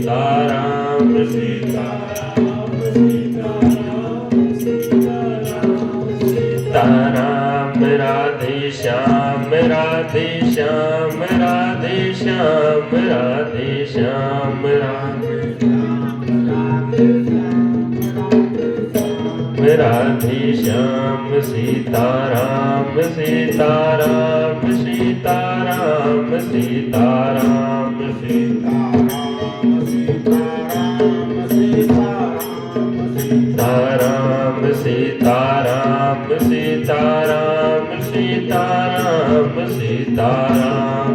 सीताराम सीताराम सीताराम राधे श्याम राधे श्याम राधे श्याम राधे श्याम राधे राधे श्याम सीताराम सीताराम सीताराम सीताराम सीताराम सीताराम सीताराम सीताराम सीताराम सीताराम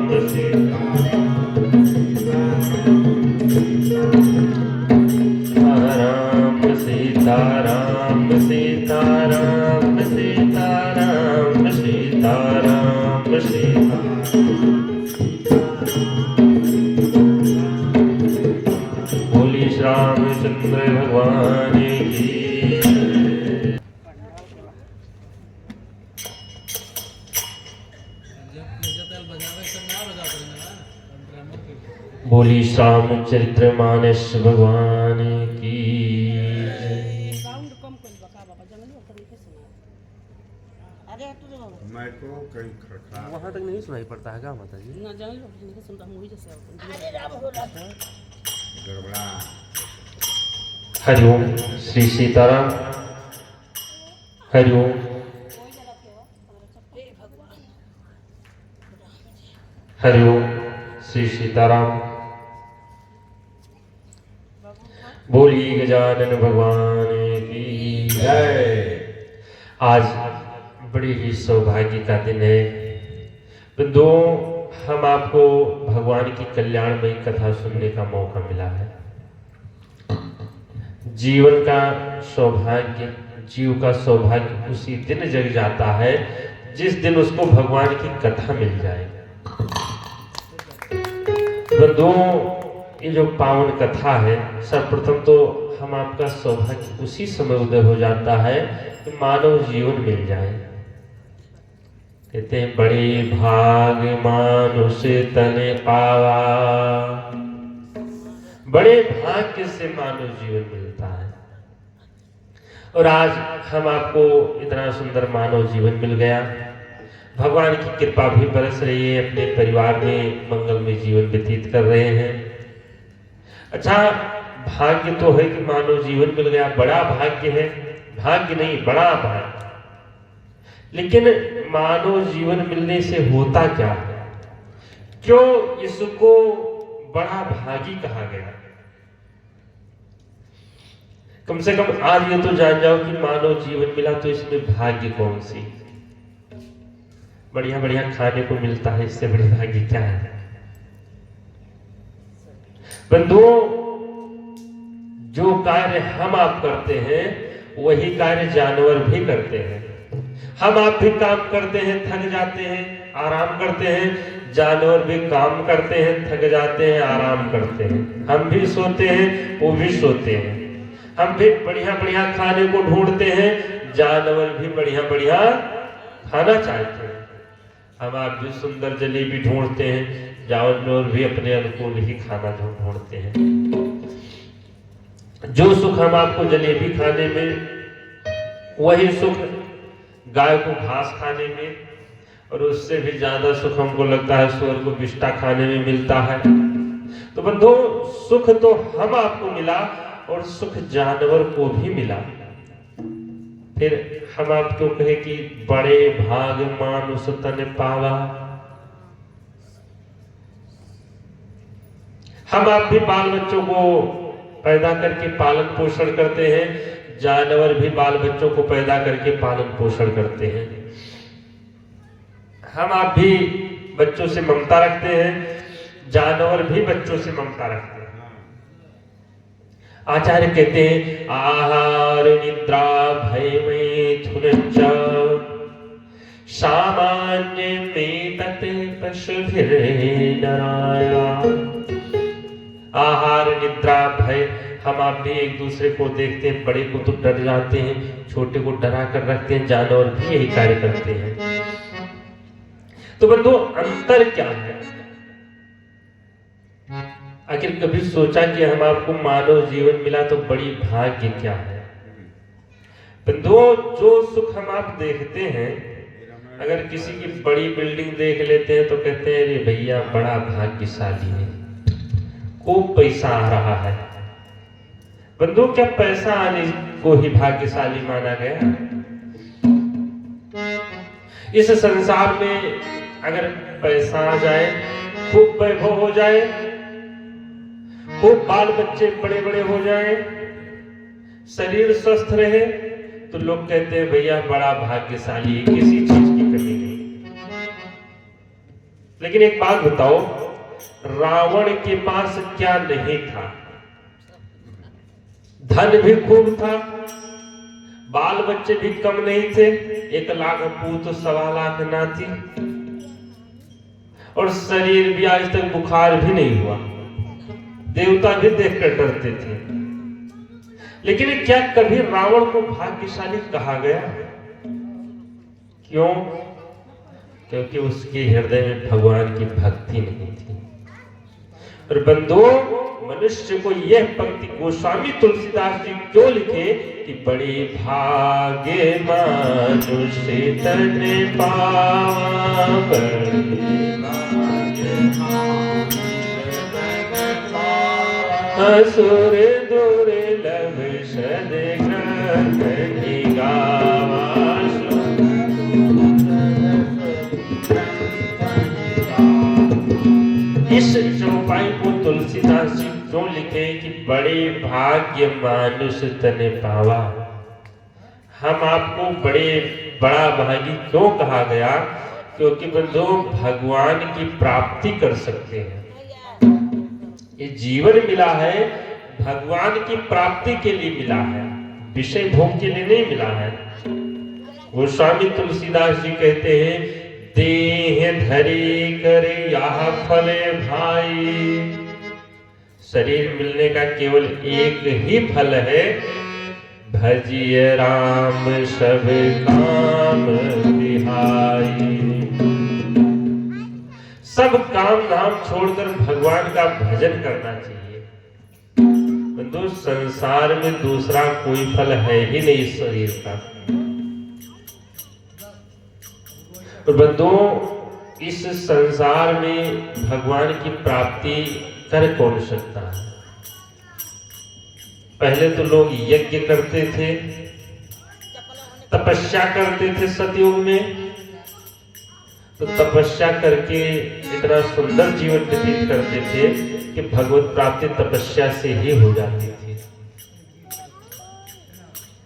सीताराम सीताराम सीताराम सीताराम सीताराम बोली श्री रामचंद्र भगवान की। बोली रामचरितमानस भगवान की। वहाँ तक नहीं सुनाई पड़ता है क्या माता जी? हरिओम श्री सीताराम। हरिओम। हरिओम श्री सीताराम। बोली गजानन भगवान की जय। आज बड़ी ही सौभाग्य का दिन है बंधुओं, हम आपको भगवान की कल्याणमयी कथा सुनने का मौका मिला है। जीवन का सौभाग्य, जीव का सौभाग्य उसी दिन जग जाता है जिस दिन उसको भगवान की कथा मिल जाए। बंधुओं, ये जो पावन कथा है, सर्वप्रथम तो हम आपका सौभाग्य उसी समय उदय हो जाता है कि मानव जीवन मिल जाए। कहते हैं बड़े भाग मानुष तन पावा, बड़े भाग्य से मानव जीवन मिलता है। और आज हम आपको इतना सुंदर मानव जीवन मिल गया, भगवान की कृपा भी बरस रही है, अपने परिवार में मंगलमय जीवन व्यतीत कर रहे हैं। अच्छा, भाग्य तो है कि मानव जीवन मिल गया, बड़ा भाग्य है, भाग्य नहीं बड़ा भाग्य। लेकिन मानव जीवन मिलने से होता क्या है, क्यों इसको बड़ा भागी कहा गया? कम से कम आज ये तो जान जाओ कि मानव जीवन मिला तो इसमें भाग्य कौन सी? बढ़िया बढ़िया खाने को मिलता है, इससे बड़ी भाग्य क्या है? बंधुओं, जो कार्य हम आप करते हैं वही कार्य जानवर भी करते हैं। हम आप भी काम करते हैं, थक जाते हैं, आराम करते हैं। जानवर भी काम करते हैं, थक जाते हैं, आराम करते हैं। हम भी सोते हैं, वो भी सोते हैं। हम भी बढ़िया बढ़िया खाने को ढूंढते हैं, जानवर भी बढ़िया बढ़िया खाना चाहते हैं। हम आप भी सुंदर जलेबी ढूंढते हैं, जानवर भी अपने अनुकूल ही खाना ढूंढते हैं। जो सुख हम आपको जलेबी खाने में, वही सुख गाय को घास खाने में, और उससे भी ज्यादा सुख हमको लगता है सुअर को बिष्टा खाने में मिलता है। तो बंधुओं, सुख तो हम आपको मिला और सुख जानवर को भी मिला। फिर हम आपको कहे कि बड़े भाग मानुष तन पावा। हम आप भी बाल बच्चों को पैदा करके पालन पोषण करते हैं, जानवर भी बाल बच्चों को पैदा करके पालन पोषण करते हैं। हम आप भी बच्चों से ममता रखते हैं, जानवर भी बच्चों से ममता रखते हैं। आचार्य कहते हैं आहार निद्रा भय मैथुन च सामान्य में तत् पशुभिर्नराया। आहार निद्रा भय, हम आप भी एक दूसरे को देखते हैं, बड़े को तो डर जाते हैं, छोटे को डरा कर रखते हैं, जानवर भी यही कार्य करते हैं। तो बंधु, अंतर क्या है? आखिर कभी सोचा कि हम आपको मानव जीवन मिला तो बड़ी भाग्य क्या है। बंधुओं, जो सुख हम आप देखते हैं, अगर किसी की बड़ी बिल्डिंग देख लेते हैं तो कहते हैं अरे भैया बड़ा भाग्यशाली है, खूब पैसा आ रहा है। बंधुओं, क्या पैसा आने को ही भाग्यशाली माना गया? इस संसार में अगर पैसा आ जाए, खूब वैभव हो जाए, खूब बाल बच्चे बड़े बड़े हो जाए, शरीर स्वस्थ रहे, तो लोग कहते हैं भैया बड़ा भाग्यशाली है, किसी चीज की कमी नहीं। लेकिन एक बात बताओ, रावण के पास क्या नहीं था? धन भी खूब था, बाल बच्चे भी कम नहीं थे, 1 लाख पूत 1.25 लाख नाती, और शरीर भी आज तक बुखार भी नहीं हुआ, देवता भी देखकर डरते थे। लेकिन क्या कभी रावण को भाग्यशाली कहा गया? क्यों? क्योंकि उसके हृदय में भगवान की भक्ति नहीं थी। और बंधुओं, मनुष्य को यह पंक्ति गोस्वामी तुलसीदास जी क्यों लिखे कि बड़ी भाग्य मानुष तन पावा, बड़ी भाग्य असुर दुर्लभ सद्ग्रंथ गावा। इस चौपाई को तुलसीदास जी क्यों लिखे कि बड़े भाग्य मानुष तने पावा? हम आपको बड़ा भागी क्यों कहा गया? क्योंकि बंधु भगवान की प्राप्ति कर सकते हैं। ये जीवन मिला है भगवान की प्राप्ति के लिए मिला है, विषय भोग के लिए नहीं मिला है। गोस्वामी तुलसीदास जी कहते हैं, देह धरी करे यह फले भाई। शरीर मिलने का केवल एक ही फल है, भजिए राम सब काम विहाई। सब काम धाम छोड़कर भगवान का भजन करना चाहिए। बंधु, संसार में दूसरा कोई फल है ही नहीं इस शरीर का। तो बंधुओं, इस संसार में भगवान की प्राप्ति कर कौन सकता है? पहले तो लोग यज्ञ करते थे, तपस्या करते थे सतयुग में, तो तपस्या करके इतना सुंदर जीवन व्यतीत करते थे कि भगवत प्राप्ति तपस्या से ही हो जाती थी।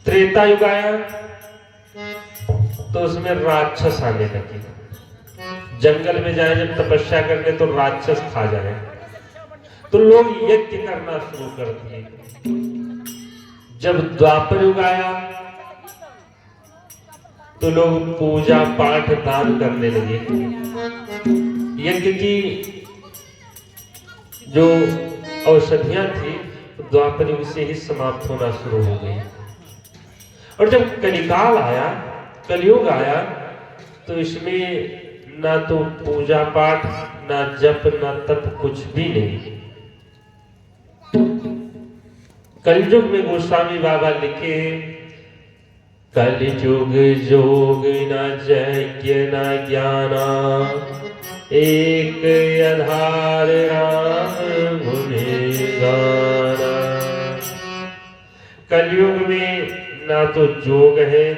त्रेता युग आया तो उसमें राक्षस आने लगे। जंगल में जाए जब तपस्या करने तो राक्षस खा जाए, तो लोग यज्ञ करना शुरू कर दिए। जब द्वापर युग आया तो लोग पूजा पाठ दान करने लगे। यज्ञ की जो औषधियां थी द्वापर युग से ही समाप्त होना शुरू हो गई। और जब कलिकाल आया, कलयुग आया, तो इसमें ना तो पूजा पाठ, ना जप, ना तप, कुछ भी नहीं। कलयुग में गोस्वामी बाबा लिखे, कलयुग जोग न यज्ञ न ज्ञाना, एक आधार राम गुणे गाना। कलयुग में ना तो जोग है,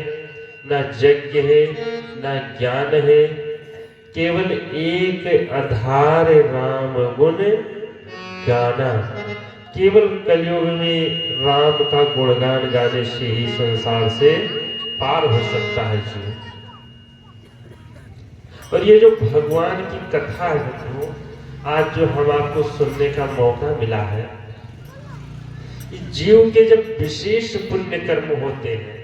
ना यज्ञ है, ना ज्ञान है, केवल एक आधार राम गुण गाना। केवल कलयुग में राम का गुणगान गाने से ही संसार से पार हो सकता है जीव। और ये जो भगवान की कथा है तो आज जो हम आपको सुनने का मौका मिला है, जीव के जब विशेष पुण्य कर्म होते हैं,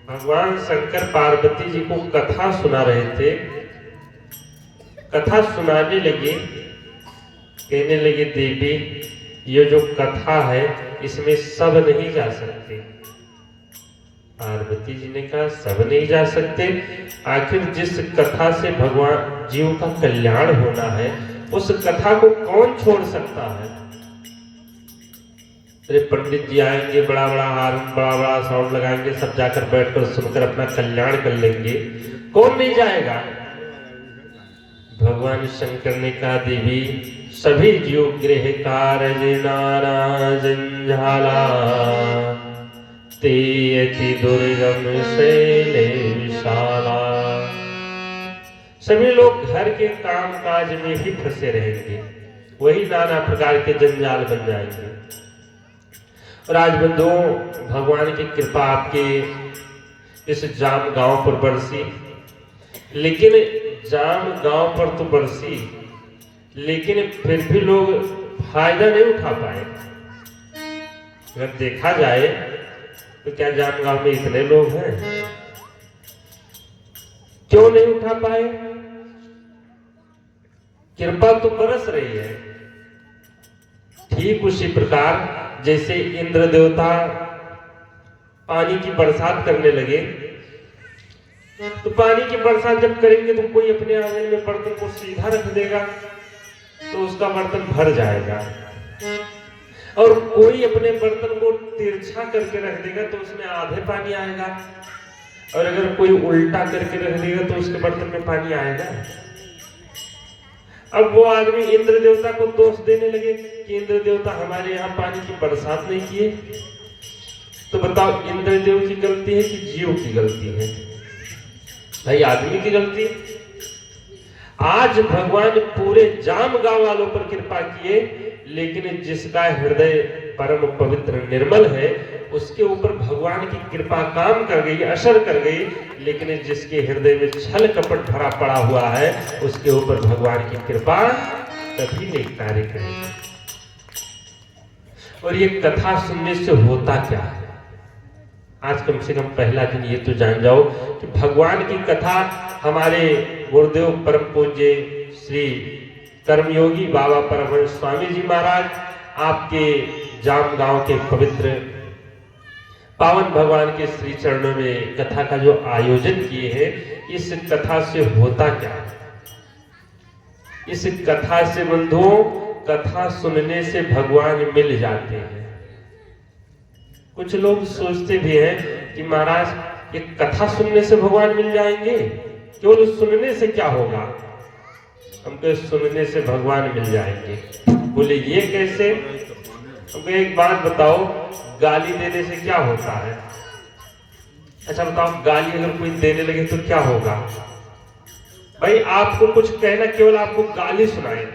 भगवान शंकर पार्वती जी को कथा सुना रहे थे, कथा सुनाने लगे, कहने लगे देवी ये जो कथा है इसमें सब नहीं जा सकते। पार्वती जी ने कहा सब नहीं जा सकते? आखिर जिस कथा से भगवान जीव का कल्याण होना है उस कथा को कौन छोड़ सकता है? अरे पंडित जी आएंगे, बड़ा बड़ा हार्म, बड़ा बड़ा साउंड लगाएंगे, सब जाकर बैठकर सुनकर अपना कल्याण कर लेंगे। कौन नहीं जाएगा? भगवान शंकर ने कहा, देवी सभी जीव गृह कारज नाना जंझाला, ते अति दुर्गम शैले विशाला। सभी लोग घर के काम काज में ही फंसे रहेंगे, वही नाना प्रकार के जंजाल बन जाएंगे। और आज बंधुओं, भगवान की कृपा आपके इस जाम गांव पर बरसी, लेकिन जाम गांव पर तो बरसी, लेकिन फिर भी लोग फायदा नहीं उठा पाए। अगर देखा जाए तो क्या जाम गांव में इतने लोग हैं? क्यों नहीं उठा पाए? कृपा तो बरस रही है। ठीक उसी प्रकार जैसे इंद्र देवता पानी की बरसात करने लगे, तो पानी की बरसात जब करेंगे तो कोई अपने आंगन में बर्तन को सीधा रख देगा तो उसका बर्तन भर जाएगा, और कोई अपने बर्तन को तिरछा करके रख देगा तो उसमें आधे पानी आएगा, और अगर कोई उल्टा करके रख देगा तो उसके बर्तन में पानी आएगा। अब वो आदमी इंद्र देवता को दोष देने लगे कि इंद्र देवता हमारे यहाँ पानी की बरसात नहीं किए। तो बताओ, इंद्र देव की गलती है कि जीव की गलती है? भाई आदमी की गलती। आज भगवान पूरे जाम गांव वालों पर कृपा किए, लेकिन जिसका हृदय परम पवित्र निर्मल है उसके ऊपर भगवान की कृपा काम कर गई, असर कर गई। लेकिन जिसके हृदय में छल कपट भरा पड़ा हुआ है उसके ऊपर भगवान की कृपा कभी नहीं कार्य करेगी। और ये कथा सुनने से होता क्या है? आज कम से कम पहला दिन ये तो जान जाओ कि भगवान की कथा हमारे गुरुदेव परम पूज्य श्री कर्मयोगी बाबा परमहंस स्वामी जी महाराज आपके जाम गांव के पवित्र पावन भगवान के श्री चरणों में कथा का जो आयोजन किए हैं, इस कथा से होता क्या है? इस कथा से बंधुओं, कथा सुनने से भगवान मिल जाते हैं। कुछ लोग सोचते भी हैं कि महाराज ये कथा सुनने से भगवान मिल जाएंगे, केवल सुनने से क्या होगा? हमको सुनने से भगवान मिल जाएंगे। बोले ये कैसे? हमको एक बात बताओ, गाली देने से क्या होता है? अच्छा बताओ, गाली अगर कोई देने लगे तो क्या होगा? भाई आपको कुछ कहना, केवल आपको गाली सुनाए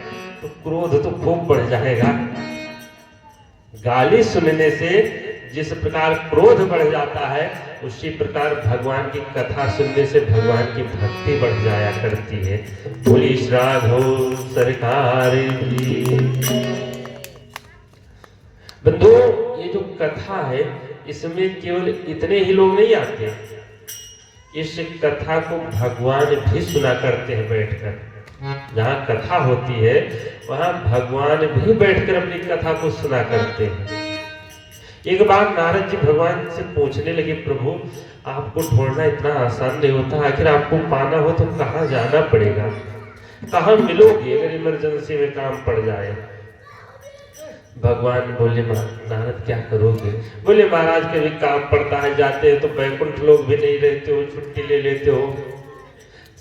तो क्रोध तो खूब बढ़ जाएगा। गाली सुनने से जिस प्रकार क्रोध बढ़ जाता है, उसी प्रकार भगवान की कथा सुनने से भगवान की भक्ति बढ़ जाया करती है। बोली राघव सरकार की। बंधु, ये जो कथा है इसमें केवल इतने ही लोग नहीं आते, इस कथा को भगवान भी सुना करते हैं बैठकर। जहाँ कथा होती है वहां भगवान भी बैठकर अपनी कथा को सुना करते हैं। एक बार नारद जी भगवान से पूछने लगे, प्रभु आपको ढूंढना इतना आसान नहीं होता, आखिर आपको पाना हो तो कहाँ जाना पड़ेगा, कहाँ मिलोगे अगर इमरजेंसी में काम पड़ जाए? भगवान बोले, नारद क्या करोगे? बोले महाराज कभी काम पड़ता है, जाते हैं तो बैकुंठ लोग भी नहीं रहते हो, छुट्टी ले लेते हो,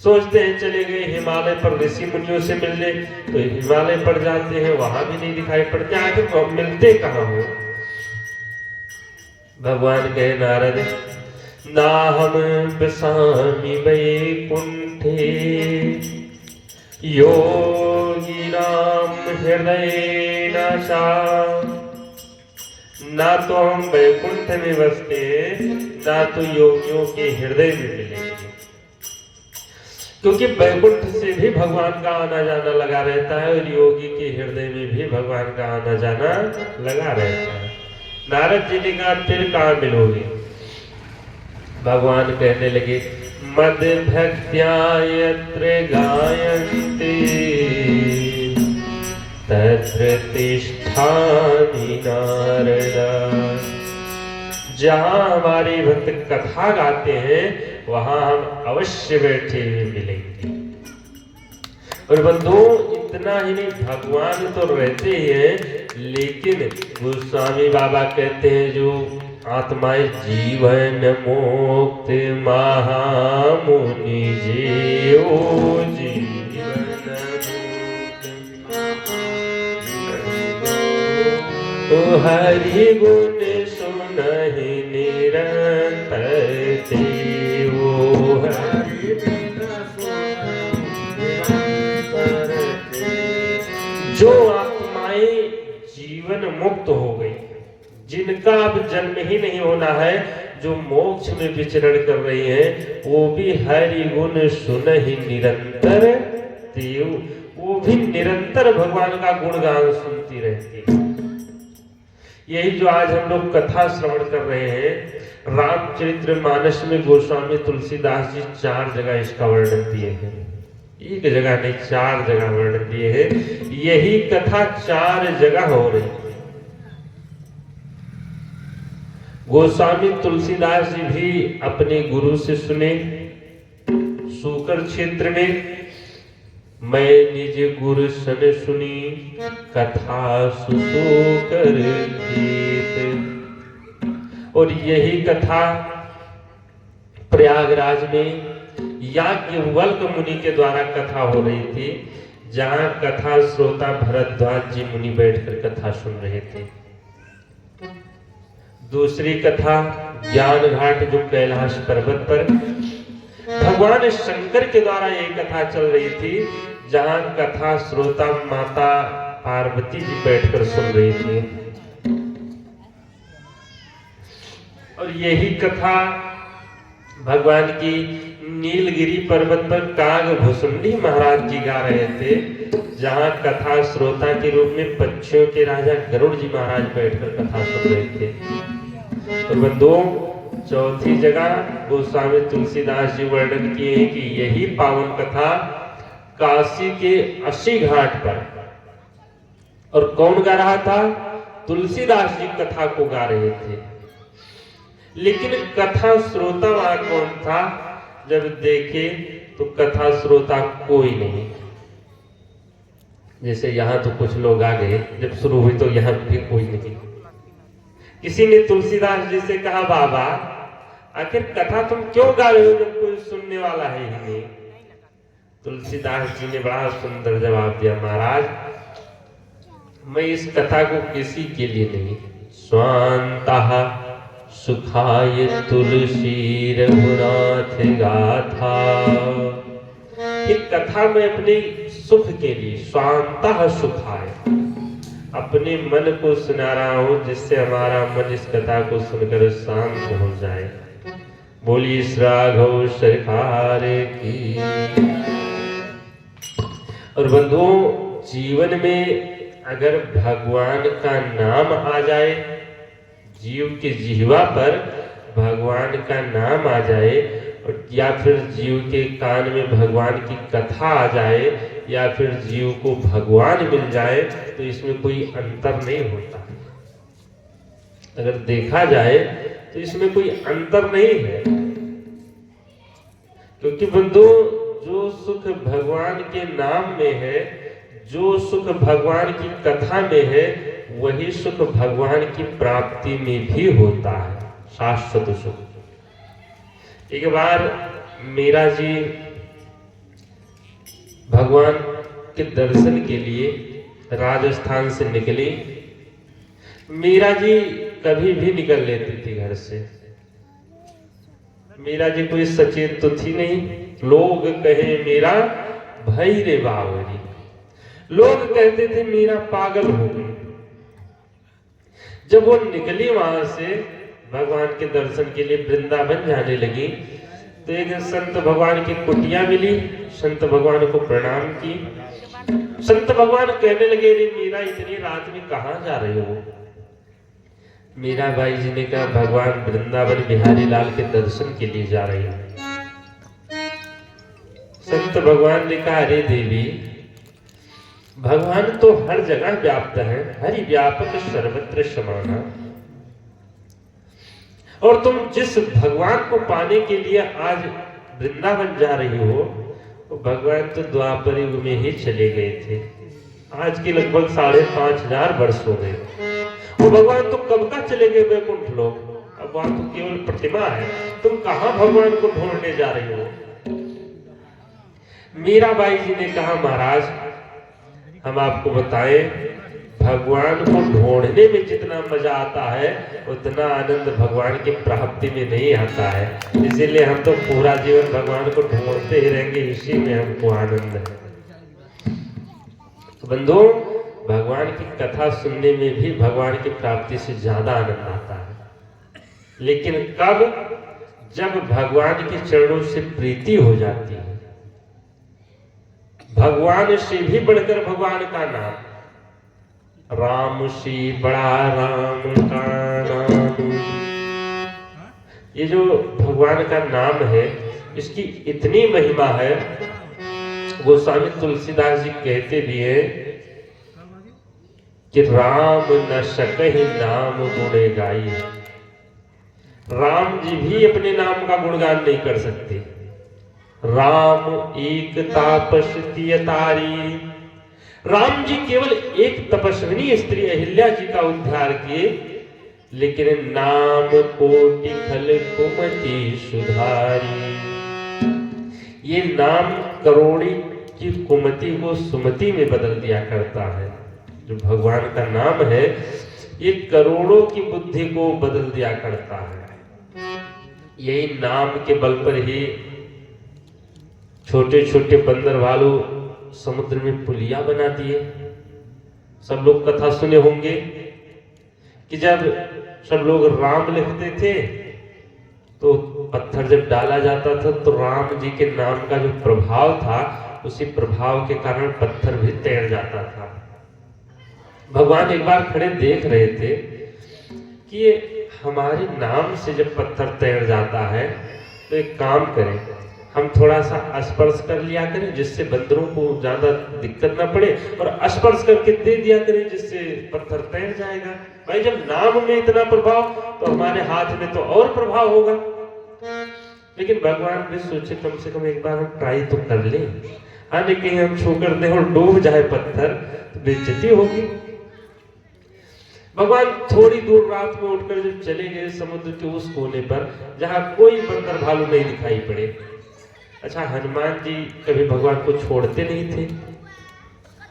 सोचते हैं चले गए हिमालय पर ऋषि मुनियों से मिलने, तो हिमालय पर जाते हैं वहां भी नहीं दिखाई पड़ते, आखिर मिलते कहाँ हो? भगवान कहे, नारद ना हम बसामी बैकुंठे योगी राम हृदय नाशा। ना तो हम बैकुंठ में बसते, ना तो योगियों के हृदय में मिलेंगे, क्योंकि बैकुंठ से भी भगवान का आना जाना लगा रहता है और योगी के हृदय में भी भगवान का आना जाना लगा रहता है। नारद जी ने कहा, फिर कहाँ मिलोगे? भगवान कहने लगे, मद भक्त्या यत्र गायन्ते तत्र तिष्ठामि नारद। जहां हमारे भक्त कथा गाते हैं वहां हम अवश्य बैठे हुए मिलेंगे। और बंधु, इतना ही नहीं, भगवान तो रहते ही हैं, लेकिन गोस्वामी बाबा कहते हैं जो आत्माएं जीवन मुक्त महामुनि जीव जीवन मुक्त हरि गुण सुनहि निरंतर देवो हरि जो आत्माएं जीवन मुक्त हो गई, जिनका अब जन्म ही नहीं होना है, जो मोक्ष में विचरण कर रही हैं, वो भी हरि गुण सुनहि निरंतर देव, वो भी निरंतर भगवान का गुणगान सुनती रहती है। यही जो आज हम लोग कथा श्रवण कर रहे हैं, रामचरितमानस में गोस्वामी तुलसीदास जी 4 जगह इसका वर्णन दिए हैं। एक जगह नहीं, 4 जगह वर्णन दिए हैं। यही कथा 4 जगह हो रही है। गोस्वामी तुलसीदास जी भी अपने गुरु से सुने, सूकर क्षेत्र में मैं निज गुरु सन सुनी कथा सुसूकर गीत। और यही कथा प्रयागराज में याज्ञवल्क्य मुनि के द्वारा कथा हो रही थी, जहां कथा श्रोता भरद्वाज जी मुनि बैठकर कथा सुन रहे थे। दूसरी कथा ज्ञान घाट जो कैलाश पर्वत पर भगवान शंकर के द्वारा ये कथा चल रही थी, जहां कथा श्रोता माता पार्वती जी बैठकर सुन रही थी। और यही कथा भगवान की नीलगिरी पर्वत पर कागभूषुंडी महाराज जी गा रहे थे, जहां कथा श्रोता के रूप में पक्षियों के राजा गरुड़ जी महाराज बैठकर कथा सुन रहे थे। और बंधुओं, चौथी जगह गोस्वामी तुलसीदास जी वर्णन किए हैं कि यही पावन कथा काशी के 80 घाट पर, और कौन गा रहा था? तुलसीदास जी कथा को गा रहे थे। लेकिन कथा श्रोता वहां कौन था? जब देखे तो कथा श्रोता कोई नहीं। जैसे यहाँ तो कुछ लोग आ गए, जब शुरू हुई तो यहाँ भी कोई नहीं। किसी ने तुलसीदास जी से कहा, बाबा आखिर कथा तुम क्यों गा रहे हो जब कोई सुनने वाला है ही नहीं? तुलसीदास जी ने बड़ा सुंदर जवाब दिया, महाराज मैं इस कथा को किसी के लिए नहीं, स्वांतः सुखाय तुलसी रघुनाथ गाथा, ये कथा में अपने सुख के लिए, स्वांतः सुखाय, अपने मन को सुना रहा हूं, जिससे हमारा मन इस कथा को सुनकर शांत हो जाए। बोलिए श्री राघव सरकार की। और बंधुओं, जीवन में अगर भगवान का नाम आ जाए, जीव के जिह्वा पर भगवान का नाम आ जाए, और या फिर जीव के कान में भगवान की कथा आ जाए, या फिर जीव को भगवान मिल जाए, तो इसमें कोई अंतर नहीं होता। अगर देखा जाए तो इसमें कोई अंतर नहीं है, क्योंकि बंधु जो सुख भगवान के नाम में है, जो सुख भगवान की कथा में है, वही सुख भगवान की प्राप्ति में भी होता है, शाश्वत सुख। एक बार मीरा जी भगवान के दर्शन के लिए राजस्थान से निकली। मीरा जी कभी भी निकल लेती थी घर से। मीरा जी कोई सचेत तो थी नहीं। लोग कहे मीरा भई रे बावरी, लोग कहते थे मीरा पागल हो गई। जब वो निकली वहां से भगवान के दर्शन के लिए वृंदावन जाने लगी, तो एक संत भगवान की कुटिया मिली। संत भगवान को प्रणाम की। संत भगवान कहने लगे, रे मीरा इतनी रात में कहाँ जा रही हो? मीरा बाई जी ने कहा, भगवान वृंदावन बिहारी लाल के दर्शन के लिए जा रही हूँ। संत भगवान ने कहा, अरे देवी, भगवान तो हर जगह व्याप्त है, हरि व्यापक सर्वत्र समाना, और तुम जिस भगवान को पाने के लिए आज वृंदावन जा रही हो, तो भगवान तो द्वापर युग में ही चले गए थे। आज की लगभग 5,500 वर्ष हो गए। वो भगवान तो कब का चले गए वैकुंठ लोग, अब वहां तो केवल प्रतिमा है। तुम कहां भगवान को ढूंढने जा रही हो? मीराबाई जी ने कहा, महाराज हम आपको बताएं, भगवान को ढूंढने में जितना मजा आता है उतना आनंद भगवान की प्राप्ति में नहीं आता है। इसीलिए हम तो पूरा जीवन भगवान को ढूंढते ही रहेंगे, इसी में हमको आनंद है। तो बंधुओं, भगवान की कथा सुनने में भी भगवान की प्राप्ति से ज्यादा आनंद आता है, लेकिन कब? जब भगवान के चरणों से प्रीति हो जाती है। भगवान से भी बढ़कर भगवान का नाम, राम से बड़ा राम का नाम। ये जो भगवान का नाम है, इसकी इतनी महिमा है, गोस्वामी तुलसीदास जी कहते भी हैं कि राम न सकहि नाम गुण गाई। राम जी भी अपने नाम का गुणगान नहीं कर सकते। राम एक तापस तिय तारी। राम जी केवल एक तपस्विनी स्त्री अहिल्या जी का उद्धार किए, लेकिन नाम कोटि खल कुमति सुधारी। ये नाम करोड़ी की कुमति को सुमति में बदल दिया करता है। जो भगवान का नाम है, ये करोड़ों की बुद्धि को बदल दिया करता है। यही नाम के बल पर ही छोटे छोटे बंदर वालों समुद्र में पुलिया बना दिए। सब लोग कथा सुने होंगे कि जब सब लोग राम लिखते थे तो पत्थर जब डाला जाता था तो राम जी के नाम का जो प्रभाव था, उसी प्रभाव के कारण पत्थर भी तैर जाता था। भगवान एक बार खड़े देख रहे थे कि ये हमारे नाम से जब पत्थर तैर जाता है तो एक काम करें, हम थोड़ा सा स्पर्श कर लिया करें जिससे बंदरों को ज्यादा दिक्कत ना पड़े, और स्पर्श करके दे दिया करें जिससे पत्थर तैर जाएगा। भाई जब नाम में इतना प्रभाव, तो हमारे हाथ में तो और प्रभाव होगा। लेकिन भगवान भी सोचे कम से कम एक बार हम ट्राई तो कर लें, आने कहीं हम छू कर दें और डूब जाए पत्थर तो बेइज्जती होगी। भगवान थोड़ी दूर रात में उठकर जब चले गए समुद्र के उस कोने पर जहां कोई बंदर भालू नहीं दिखाई पड़े। अच्छा, हनुमान जी कभी भगवान को छोड़ते नहीं थे।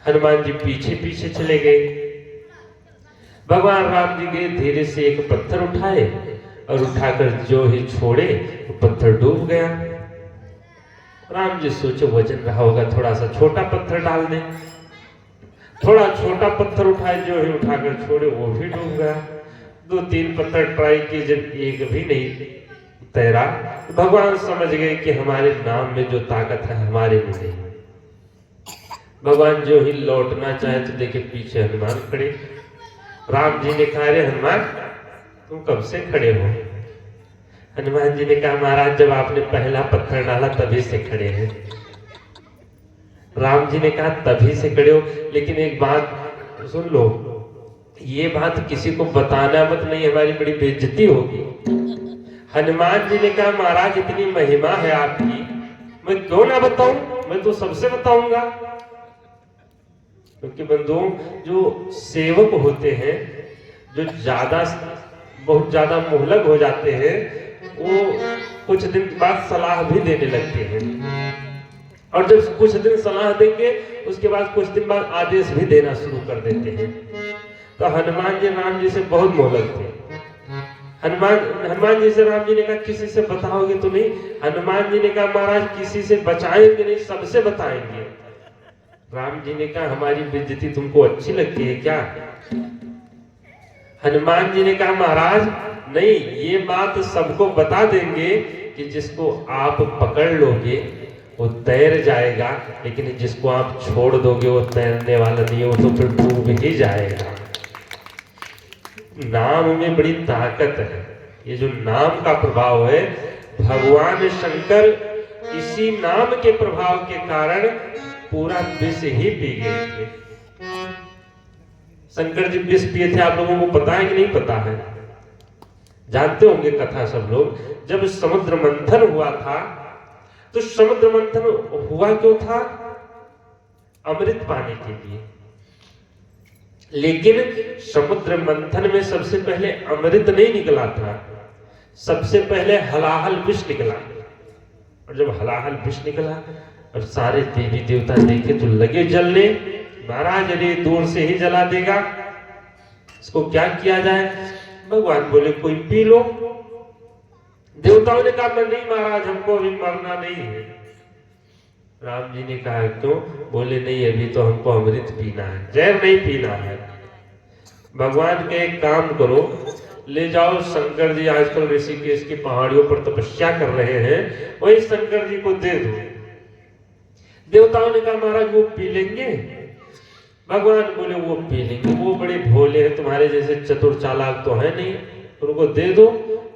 हनुमान जी पीछे पीछे चले गए। भगवान राम जी गए, धीरे से एक पत्थर उठाए और उठाकर जो ही छोड़े वो पत्थर डूब गया। राम जी सोचे वजन रहा होगा, थोड़ा सा छोटा पत्थर डाल दें। थोड़ा छोटा पत्थर उठाए, जो ही उठाकर छोड़े वो भी डूब गया। 2-3 पत्थर ट्राई किए, जब एक भी नहीं तैरा, भगवान समझ गए कि हमारे नाम में जो ताकत है हमारे में नहीं। भगवान जो ही लौटना चाहे तो देखे पीछे हनुमान खड़े। राम जी ने कहा, अरे हनुमान तुम कब से खड़े हो? हनुमान जी ने कहा, महाराज जब आपने पहला पत्थर डाला तभी से खड़े हैं। राम जी ने कहा, तभी से खड़े हो, लेकिन एक बात सुन लो, ये बात किसी को बताना मत, नहीं हमारी बड़ी बेइज्जती होगी। हनुमान जी ने कहा, महाराज इतनी महिमा है आपकी, मैं क्यों ना बताऊं, मैं तो सबसे बताऊंगा। क्योंकि बंधुओं, जो सेवक होते हैं, जो बहुत ज्यादा मुहलक हो जाते हैं, वो कुछ दिन बाद सलाह भी देने लगते हैं, और जब कुछ दिन सलाह देंगे उसके बाद कुछ दिन बाद आदेश भी देना शुरू कर देते हैं। तो हनुमान जी राम जी से बहुत मोहलक थे। हनुमान जी से राम जी ने कहा, किसी से बताओगे तो नहीं? हनुमान जी ने कहा, महाराज किसी से बचाएंगे नहीं, सबसे बताएंगे। राम जी ने कहा, हमारी बेइज्जती तुमको अच्छी लगती है क्या? हनुमान जी ने कहा, महाराज नहीं, ये बात सबको बता देंगे कि जिसको आप पकड़ लोगे वो तैर जाएगा, लेकिन जिसको आप छोड़ दोगे वो तैरने वाला नहीं है, वो तो फिर डूब ही जाएगा। नाम में बड़ी ताकत है। ये जो नाम का प्रभाव है, भगवान शंकर इसी नाम के प्रभाव के कारण पूरा विष ही पी गए थे। शंकर जी विष पिए थे, आप लोगों को पता है कि नहीं पता है? जानते होंगे कथा सब लोग। जब समुद्र मंथन हुआ था, तो समुद्र मंथन हुआ क्यों था? अमृत पाने के लिए। लेकिन समुद्र मंथन में सबसे पहले अमृत नहीं निकला था, सबसे पहले हलाहल विष निकला। और जब हलाहल विष निकला और सारे देवी देवता देखे तो लगे जलने। महाराज अरे दूर से ही जला देगा, इसको क्या किया जाए? भगवान बोले कोई पी लो। देवताओं ने कहा नहीं महाराज, हमको अभी मरना नहीं है। राम जी ने कहा क्यों? बोले नहीं, अभी तो हमको अमृत पीना है, जहर नहीं पीना है। भगवान के एक काम करो, ले जाओ शंकर जी आजकल ऋषिकेश की पहाड़ियों पर तपस्या कर रहे हैं, वही शंकर जी को दे दो। देवताओं ने कहा महाराज वो पी लेंगे? भगवान बोले वो पी लेंगे, वो बड़े भोले हैं, तुम्हारे जैसे चतुर चालाक तो है नहीं, उनको दे दो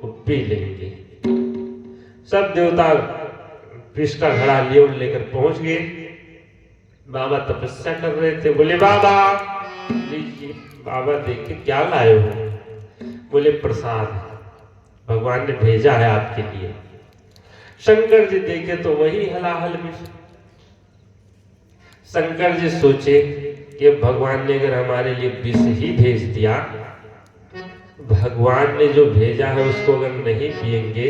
वो पी लेंगे। सब देवता विष का घड़ा लिए लेकर पहुंच गए। बाबा तपस्या कर रहे थे, बोले बाबा लीजिए। बाबा देखे क्या लाए हो? बोले प्रसाद, भगवान ने भेजा है आपके लिए। शंकर जी देखे तो वही हलाहल विष। शंकर जी सोचे कि भगवान ने अगर हमारे लिए विष ही भेज दिया, भगवान ने जो भेजा है उसको अगर नहीं पिएंगे,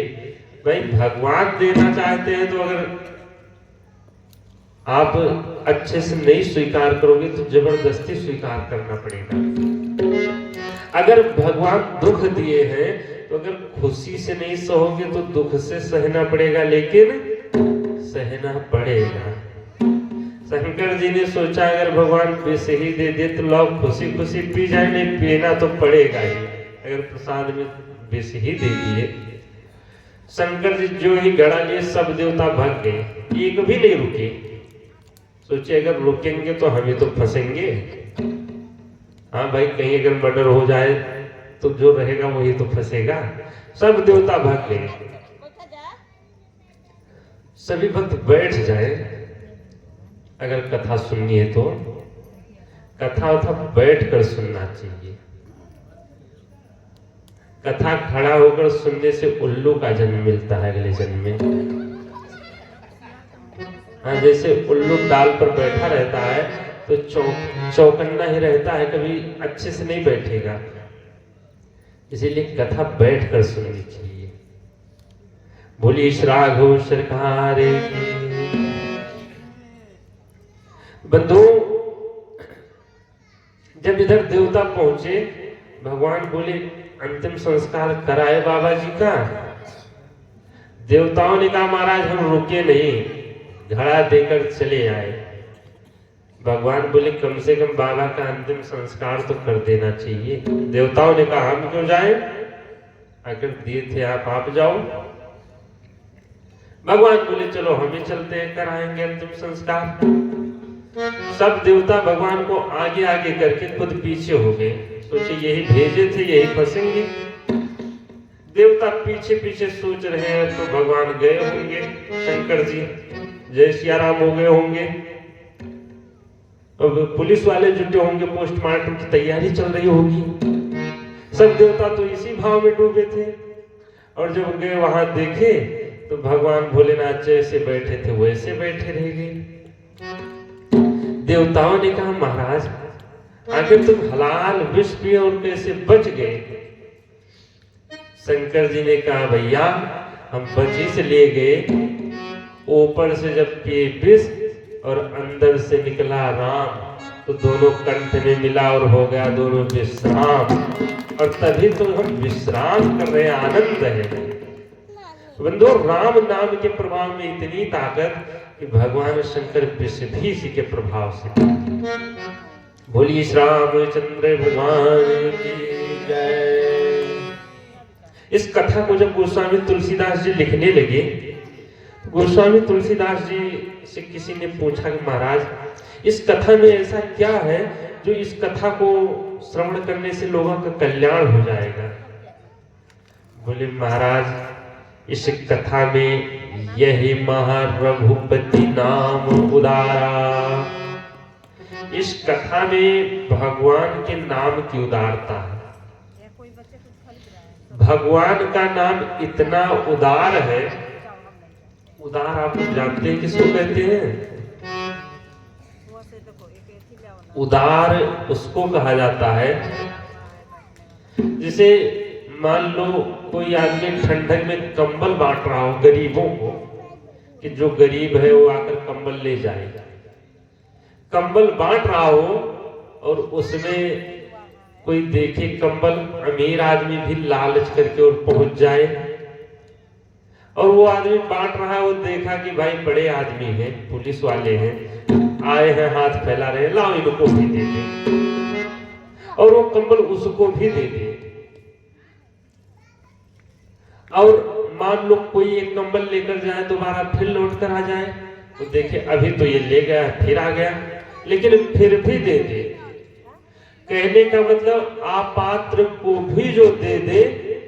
भाई भगवान देना चाहते हैं तो अगर आप अच्छे से नहीं स्वीकार करोगे तो जबरदस्ती स्वीकार करना पड़ेगा। अगर भगवान दुख दिए हैं तो अगर खुशी से नहीं सहोगे तो दुख से सहना पड़ेगा, लेकिन सहना पड़ेगा। शंकर जी ने सोचा अगर भगवान विष ही दे दे तो लोग खुशी खुशी पी जाए, नहीं पीना तो पड़ेगा ही। अगर प्रसाद में विष ही दे दिए, शंकर जी जो ही घड़ा लिए सब देवता भाग गए, एक भी नहीं रुके। सोचे अगर रुकेंगे तो हम ही तो फंसेंगे। हाँ भाई, कहीं अगर मर्डर हो जाए तो जो रहेगा वही तो फंसेगा। सब देवता भाग गए। सभी भक्त बैठ जाए, अगर कथा सुननी है तो कथा बैठ कर सुनना चाहिए। कथा खड़ा होकर सुनने से उल्लू का जन्म मिलता है अगले जन्म में। हाँ, जैसे उल्लू डाल पर बैठा रहता है तो चौकन्ना ही रहता है, कभी अच्छे से नहीं बैठेगा। इसीलिए कथा बैठ कर सुननी चाहिए। बोलिए श्री राघव सरकार की। बंधु, जब इधर देवता पहुंचे, भगवान बोले अंतिम संस्कार कराए बाबा जी का। देवताओं ने कहा महाराज हम रुके नहीं, घड़ा देकर चले आए। भगवान बोले कम से कम बाबा का अंतिम संस्कार तो कर देना चाहिए। देवताओं ने कहा हम क्यों जाएं, अगर दिए थे आप जाओ। भगवान बोले चलो हम ही चलते हैं, कराएंगे अंतिम संस्कार। सब देवता भगवान को आगे आगे करके खुद पीछे हो गए। सोचे यही भेजे थे, यही फंसेंगे। देवता पीछे पीछे सोच रहे हैं तो भगवान गए होंगे, शंकर जी जय सिया राम हो गए होंगे। अब पुलिस वाले जुटे होंगे, पोस्टमार्टम की तैयारी चल रही होगी। सब देवता तो इसी भाव में डूबे थे। और जब गए वहां देखे तो भगवान भोलेनाथ जैसे बैठे थे वैसे बैठे रह गए। देवताओं ने कहा महाराज आखिर तुम हलाल विष पिए और कैसे बच गए? शंकर जी ने कहा भैया हम बची से ले गए, ऊपर से जब पिए विष और अंदर से निकला राम, तो दोनों कंठ में मिला और हो गया दोनों विश्राम। और तभी तो हम विश्राम कर रहे हैं, आनंद है। बंधु, राम नाम के प्रभाव में इतनी ताकत कि भगवान शंकर विष भी इसी के प्रभाव से। बोलिए श्री रामचंद्र भगवान की जय। इस कथा को जब गोस्वामी तुलसीदास जी लिखने लगे, गोस्वामी तुलसीदास जी से किसी ने पूछा कि महाराज इस कथा में ऐसा क्या है जो इस कथा को श्रवण करने से लोगों का कल्याण हो जाएगा? बोले महाराज इस कथा में यही महारघुपति नाम उदारा। इस कथा में भगवान के नाम की उदारता है। भगवान का नाम इतना उदार है। उदार आप जानते हैं किसको कहते हैं? उदार उसको कहा जाता है, जैसे मान लो कोई आदमी ठंडक में कंबल बांट रहा हो गरीबों को, कि जो गरीब है वो आकर कंबल ले जाएगा। कंबल बांट रहा हो और उसमें कोई देखे कंबल, अमीर आदमी भी लालच करके और पहुंच जाए, और वो आदमी बांट रहा है, वो देखा कि भाई बड़े आदमी हैं, पुलिस वाले हैं, आए हैं, हाथ फैला रहे हैं, लाओ इनको भी दे दे, और वो कंबल उसको भी दे दे। और मान लो कोई एक कंबल लेकर जाए, दोबारा फिर लौट कर आ जाए, तो देखे अभी तो ये ले गया फिर आ गया, लेकिन फिर भी दे दे। कहने का मतलब अपात्र को भी जो दे दे,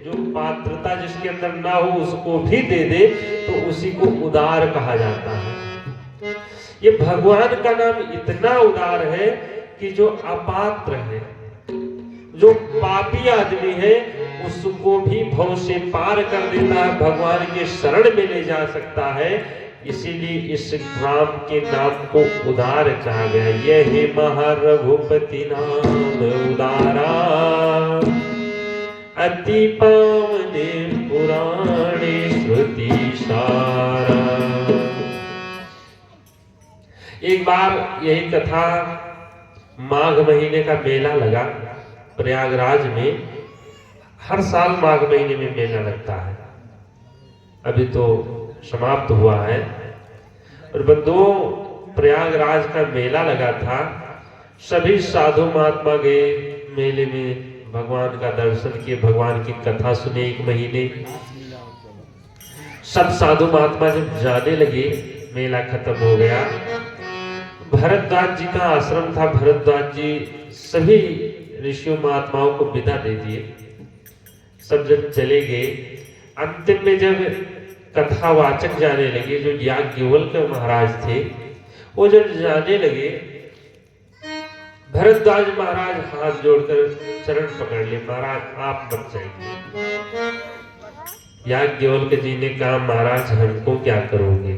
जो पात्रता जिसके अंदर ना हो उसको भी दे दे, तो उसी को उदार कहा जाता है। ये भगवान का नाम इतना उदार है कि जो अपात्र है, जो पापी आदमी है, उसको भी भव से पार कर देता है, भगवान के शरण में ले जा सकता है। इसीलिए इस राम के नाम को उदार कहा गया। यही महारघुपति नाम उदारा, अति पावने पुराणे श्रुति सारा। एक बार यही कथा, माघ महीने का मेला लगा प्रयागराज में। हर साल माघ महीने में मेला लगता है, अभी तो समाप्त हुआ है। और बंधुओं, प्रयागराज का मेला लगा था, सभी साधु महात्मा गए मेले में, भगवान का दर्शन किए, भगवान की कथा सुने। एक महीने सब साधु महात्मा जब जाने लगे, मेला खत्म हो गया। भरद्वाज जी का आश्रम था, भरद्वाज जी सभी ऋषियों महात्माओं को विदा दे दिए। सब जब चले गए, अंतिम में जब कथावाचक जाने लगे, जो याज्ञवल्क्य महाराज थे, वो जब जाने लगे, भरद्वाज महाराज हाथ जोड़कर चरण पकड़ लिए, महाराज आप मत जाइए। याज्ञवल्क्य जी ने कहा, महाराज हमको क्या करोगे?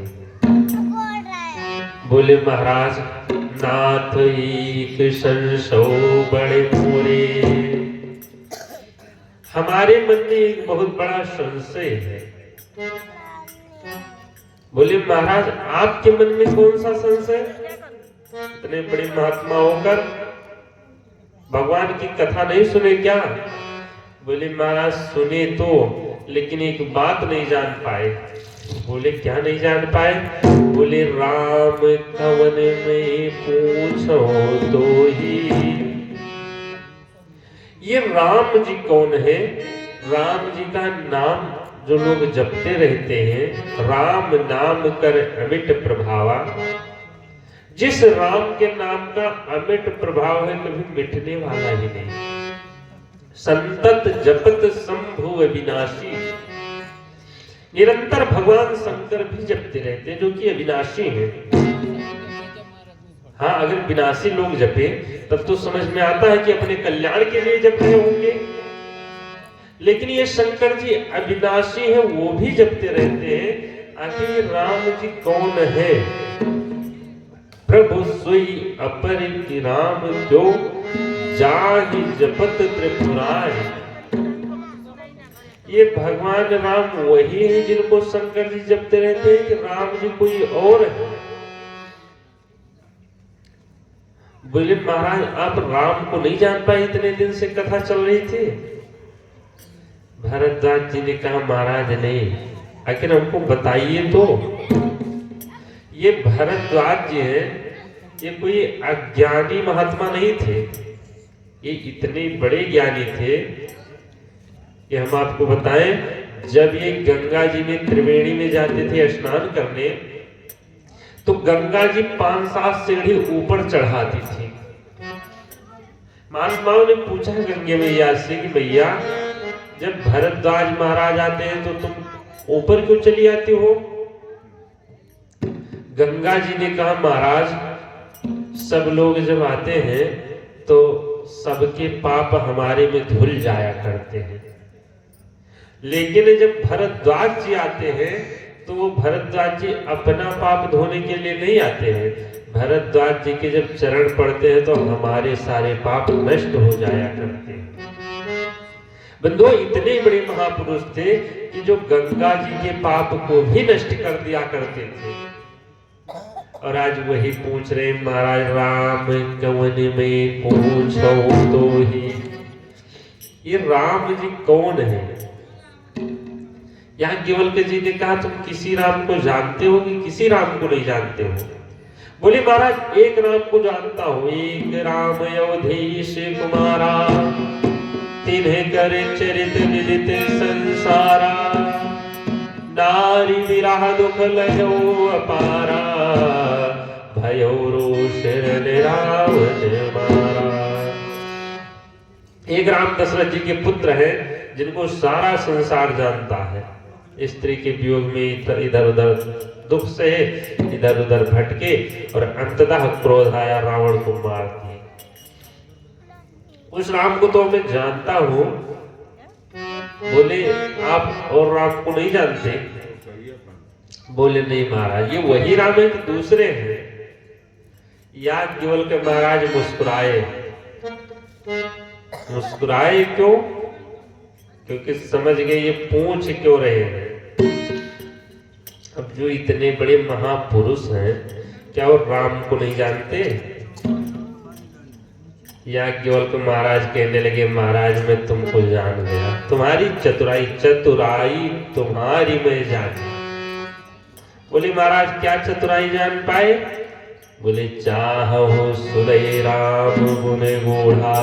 बोले, महाराज नाथ एक संशो बड़े मोरे, हमारे मन में एक बहुत बड़ा संशय है। बोले, महाराज आपके मन में कौन सा संशय? इतने बड़े महात्मा होकर भगवान की कथा नहीं सुने क्या? बोले, महाराज सुने तो, लेकिन एक बात नहीं जान पाए। बोले, क्या नहीं जान पाए? बोले, राम कवन में पूछो तो ही। ये राम जी कौन है? राम जी का नाम जो लोग जपते रहते हैं, राम नाम कर अमिट प्रभावा। जिस राम के नाम का अमिट प्रभाव है, कभी मिटने वाला ही नहीं। संतत जपत शंभु अविनाशी, निरंतर भगवान शंकर भी जपते रहते हैं, जो कि अविनाशी हैं। हाँ, अगर विनाशी लोग जपे तब तो समझ में आता है कि अपने कल्याण के लिए जप रहे होंगे, लेकिन ये शंकर जी अविनाशी है, वो भी जपते रहते हैं। आखिर राम जी कौन है? प्रभु सोई अपरिक राम जो, जाहि जपत त्रिपुरारी। ये भगवान राम वही है जिनको शंकर जी जपते रहते हैं, कि राम जी कोई और है? बोले, महाराज आप राम को नहीं जान पाए, इतने दिन से कथा चल रही थी। भरद्वाज जी ने कहा, महाराज नहीं, आखिर हमको बताइए तो। ये भरद्वाज जी हैं, ये कोई अज्ञानी महात्मा नहीं थे, ये इतने बड़े ज्ञानी थे कि हम आपको बताएं, जब ये गंगा जी में त्रिवेणी में जाते थे स्नान करने, तो गंगा जी 5-7 सीढ़ी ऊपर चढ़ाती थी। महात्माओं ने पूछा गंगे मैया से कि भैया, जब भरद्वाज महाराज आते हैं तो तुम ऊपर क्यों चली आती हो? गंगा जी ने कहा, महाराज सब लोग जब आते हैं तो सबके पाप हमारे में धुल जाया करते हैं, लेकिन जब भरद्वाज जी आते हैं तो वो भरद्वाज जी अपना पाप धोने के लिए नहीं आते हैं। भरद्वाज जी के जब चरण पड़ते हैं तो हमारे सारे पाप नष्ट हो जाया करते हैं। बंधुओं, इतने बड़े महापुरुष थे कि जो गंगा जी के पाप को भी नष्ट कर दिया करते थे। और आज वही पूछ रहे महाराज, राम कवन में पूछो तो ही। ये राम जी कौन है? यहाँ केवल जी ने कहा तुम किसी राम को जानते हो कि किसी राम को नहीं जानते हो? बोले महाराज एक राम को जानता हूं, एक राम अवधेश कुमारा, तिन्हें करे चरित विदित संसारा, नारी विरह दुख लयो अपारा, भयो रोष रावण मारा। एक राम दशरथ जी के पुत्र हैं जिनको सारा संसार जानता है। स्त्री के वियोग में इधर उधर दुख से इधर उधर भटके और अंततः क्रोध आया, रावण को मार दिए। उस राम को तो मैं जानता हूं। बोले आप और राम को नहीं जानते? बोले नहीं महाराज, ये वही राम है कि दूसरे हैं? याद केवल के महाराज मुस्कुराए। मुस्कुराए क्यों? क्योंकि समझ गए ये पूछ क्यों रहे हैं। अब जो इतने बड़े महापुरुष हैं, क्या वो राम को नहीं जानते? या केवल को महाराज कहने लगे, महाराज मैं तुमको जान गया, तुम्हारी चतुराई चतुराई तुम्हारी मैं जान। बोले महाराज क्या चतुराई जान पाए? बोले चाहो सुरय राम गुण गोढ़ा,